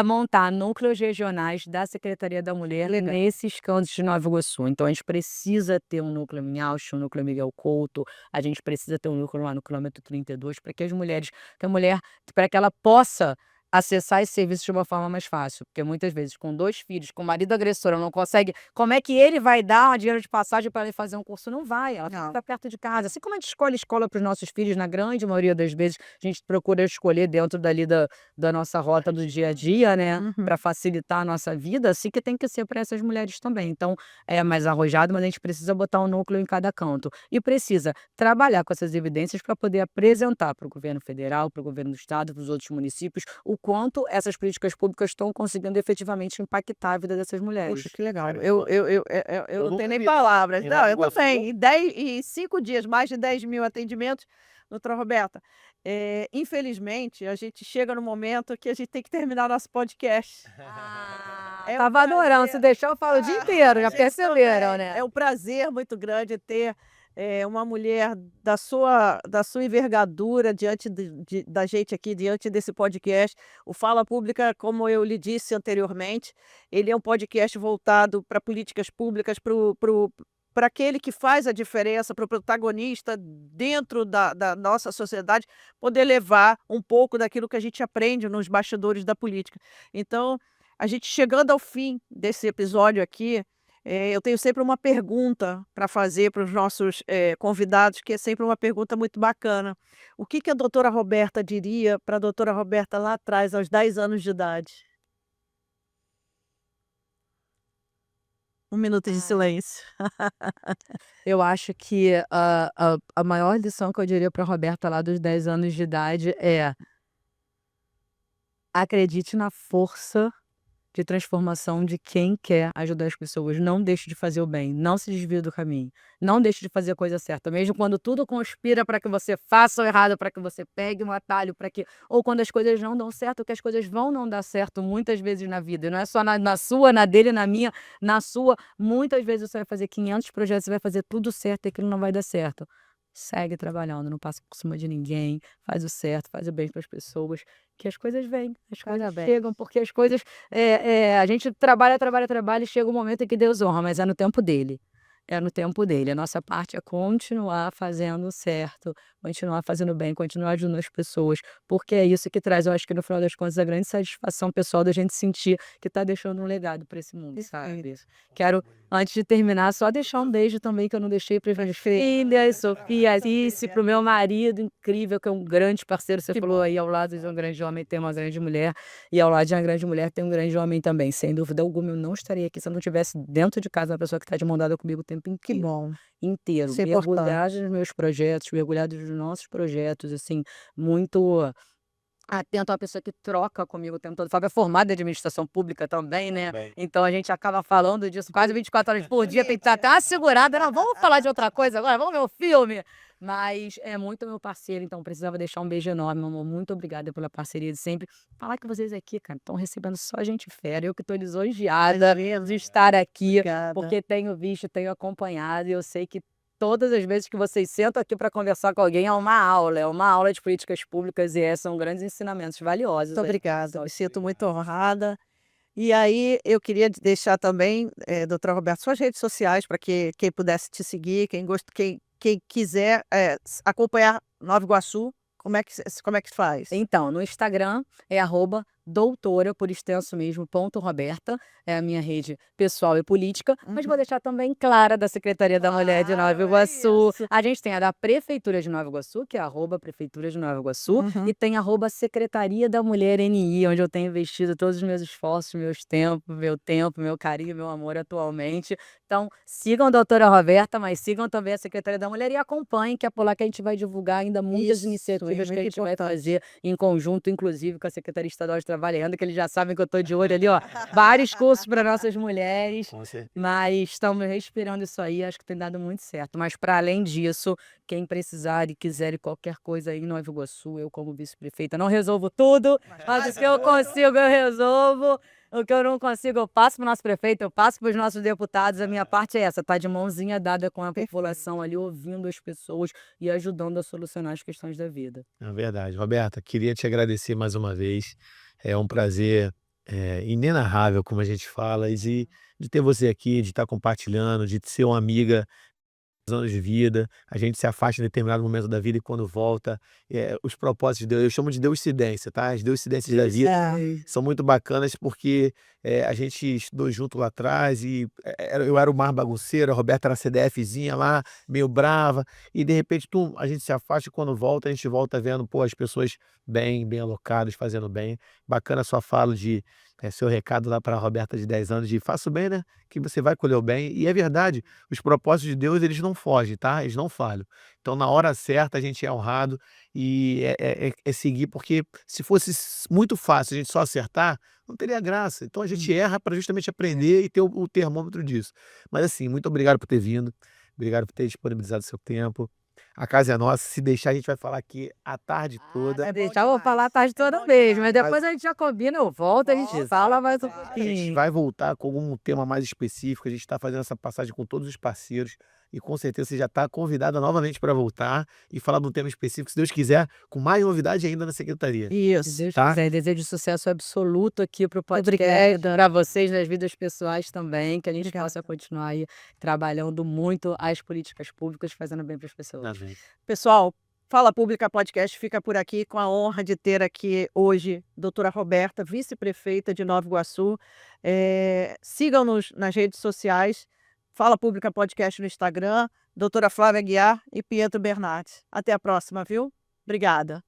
montar núcleos regionais da Secretaria da Mulher Legal. nesses cantos de Nova Iguaçu. Então a gente precisa ter um núcleo em Austin, um núcleo Miguel Couto, a gente precisa ter um núcleo lá no quilômetro 32, para que a mulher, para que ela possa acessar esse serviço de uma forma mais fácil, porque muitas vezes com 2 filhos, com o marido agressor, ela não consegue, como é que ele vai dar um dinheiro de passagem para ele fazer um curso? Não vai, ela Não. fica perto de casa. Assim como a gente escolhe escola para os nossos filhos, na grande maioria das vezes, a gente procura escolher dentro dali da nossa rota do dia a dia, né, Uhum. para facilitar a nossa vida, assim que tem que ser para essas mulheres também. Então, é mais arrojado, mas a gente precisa botar um núcleo em cada canto. E precisa trabalhar com essas evidências para poder apresentar para o governo federal, para o governo do estado, para os outros municípios, o quanto essas políticas públicas estão conseguindo efetivamente impactar a vida dessas mulheres. Poxa, que legal. Cara, Eu não nunca tenho nem vi palavras. em Não, Nova eu Iguaçu. também. Em 5 dias, mais de 10.000 atendimentos, doutora Roberta. Infelizmente, a gente chega no momento que a gente tem que terminar nosso podcast. É um Tava adorando, se prazer. deixar eu falo o dia inteiro, já A gente perceberam, também. né? É um prazer muito grande ter uma mulher da sua envergadura da gente aqui, diante desse podcast. O Fala Pública, como eu lhe disse anteriormente, ele é um podcast voltado para políticas públicas, para aquele que faz a diferença, para o protagonista dentro da nossa sociedade, poder levar um pouco daquilo que a gente aprende nos bastidores da política. Então, a gente chegando ao fim desse episódio aqui, eu tenho sempre uma pergunta para fazer para os nossos convidados, que é sempre uma pergunta muito bacana. O que que a doutora Roberta diria para a doutora Roberta lá atrás, aos 10 anos de idade? Um minuto de Ai. silêncio. Eu acho que a maior lição que eu diria para Roberta lá dos 10 anos de idade é: acredite na força de transformação de quem quer ajudar as pessoas. Não deixe de fazer o bem, não se desvie do caminho, não deixe de fazer a coisa certa, mesmo quando tudo conspira para que você faça o errado, para que você pegue um atalho, ou quando as coisas não dão certo, que as coisas vão não dar certo muitas vezes na vida, e não é só na sua, na dele, na minha, na sua. Muitas vezes você vai fazer 500 projetos, você vai fazer tudo certo e aquilo não vai dar certo. Segue trabalhando, não passa por cima de ninguém, faz o certo, faz o bem para as pessoas, que as coisas vêm, as coisas chegam, porque as coisas, a gente trabalha, trabalha, trabalha e chega um momento em que Deus honra, mas é no tempo dele. É no tempo dele. A nossa parte é continuar fazendo o certo, continuar fazendo bem, continuar ajudando as pessoas, porque é isso que traz, eu acho que no final das contas, a grande satisfação pessoal da gente sentir que está deixando um legado para esse mundo, sabe? Quero, antes de terminar, só deixar um beijo também, que eu não deixei para as minhas filhas, Sofia, Alice, para o meu marido incrível, que é um grande parceiro. Você falou aí, ao lado de um grande homem tem uma grande mulher, e ao lado de uma grande mulher tem um grande homem também. Sem dúvida alguma, eu não estaria aqui se eu não tivesse dentro de casa uma pessoa que está de mão dada comigo o tempo Que inteiro. bom. Inteiro, Isso é importante. mergulhado nos meus projetos, mergulhado nos nossos projetos, assim, muito atento à pessoa que troca comigo o tempo todo. O Fábio é formado em administração pública também, né? Bem. Então a gente acaba falando disso quase 24 horas por dia, tem que estar até uma segurada. Não, vamos falar de outra coisa agora, vamos ver o filme. Mas é muito meu parceiro, então precisava deixar um beijo enorme, meu amor. Muito obrigada pela parceria de sempre. Falar que vocês aqui, cara, estão recebendo só gente fera. Eu que estou lisonjeada de estar aqui, Obrigada. porque tenho visto, tenho acompanhado, e eu sei que todas as vezes que vocês sentam aqui para conversar com alguém é uma aula de políticas públicas, e são grandes ensinamentos valiosos. Muito obrigada, me sinto muito honrada. E aí, eu queria deixar também, doutora Roberta, suas redes sociais para que quem pudesse te seguir, quem quiser acompanhar Nova Iguaçu, como é que faz? Então, no Instagram é @doutora, por extenso mesmo, .roberta, é a minha rede pessoal e política, mas vou deixar também clara da Secretaria da Mulher de Nova Claro, é Iguaçu. isso. A gente tem a da Prefeitura de Nova Iguaçu, que é @Prefeitura de Nova Iguaçu, Uhum. e tem @Secretaria da Mulher NI, onde eu tenho investido todos os meus esforços, meu tempo, meu carinho, meu amor atualmente. Então, sigam a doutora Roberta, mas sigam também a Secretaria da Mulher e acompanhem, que é por lá que a gente vai divulgar ainda muitas Isso, iniciativas que a muito gente vai importante. fazer em conjunto, inclusive com a Secretaria Estadual de Trabalho e Renda, que eles já sabem que eu estou de olho ali, ó, vários cursos para nossas mulheres, Com certeza. mas estamos respirando isso aí, acho que tem dado muito certo. Mas para além disso, quem precisar e quiser qualquer coisa aí em Nova Iguaçu, eu como vice-prefeita não resolvo tudo, mas o que eu consigo eu resolvo. O que eu não consigo, eu passo para o nosso prefeito, eu passo para os nossos deputados. A minha parte é essa, tá de mãozinha dada com a população ali, ouvindo as pessoas e ajudando a solucionar as questões da vida. É verdade. Roberta, queria te agradecer mais uma vez. É um prazer inenarrável, como a gente fala, e de ter você aqui, de estar compartilhando, de ser uma amiga anos de vida, a gente se afasta em determinado momento da vida e quando volta, os propósitos de Deus, eu chamo de deucidência, tá? As deucidências da vida são muito bacanas porque a gente estudou junto lá atrás e eu era o mais bagunceiro, a Roberta era a CDFzinha lá, meio brava, e de repente a gente se afasta e quando volta, a gente volta vendo, pô, as pessoas bem alocadas, fazendo bem. Bacana a sua fala de Seu recado lá para a Roberta de 10 anos de faça o bem, né, que você vai colher o bem. E é verdade, os propósitos de Deus, eles não fogem, tá? Eles não falham. Então, na hora certa, a gente é honrado e é seguir, porque se fosse muito fácil a gente só acertar, não teria graça. Então, a gente erra para justamente aprender e ter o termômetro disso. Mas, assim, muito obrigado por ter vindo, obrigado por ter disponibilizado seu tempo. A casa é nossa, se deixar, a gente vai falar aqui a tarde toda. É bom Deixar, eu vou falar a demais, tarde é toda bom mesmo, mas demais. depois a gente já combina, eu volto, a gente Volta, fala mais um claro. A gente pouquinho. vai voltar com algum tema mais específico, a gente está fazendo essa passagem com todos os parceiros e com certeza você já está convidada novamente para voltar e falar de um tema específico, se Deus quiser, com mais novidade ainda na secretaria. Se Isso. Deus Tá? quiser, desejo sucesso absoluto aqui pro podcast, Obrigada. para vocês nas vidas pessoais também, que a gente Obrigada. possa continuar aí trabalhando muito as políticas públicas, fazendo bem para as pessoas. Amém. Pessoal, Fala Pública Podcast fica por aqui com a honra de ter aqui hoje doutora Roberta, vice-prefeita de Nova Iguaçu. Sigam-nos nas redes sociais, Fala Pública Podcast no Instagram, doutora Flávia Guiar e Pietro Bernardes. Até a próxima, viu? Obrigada.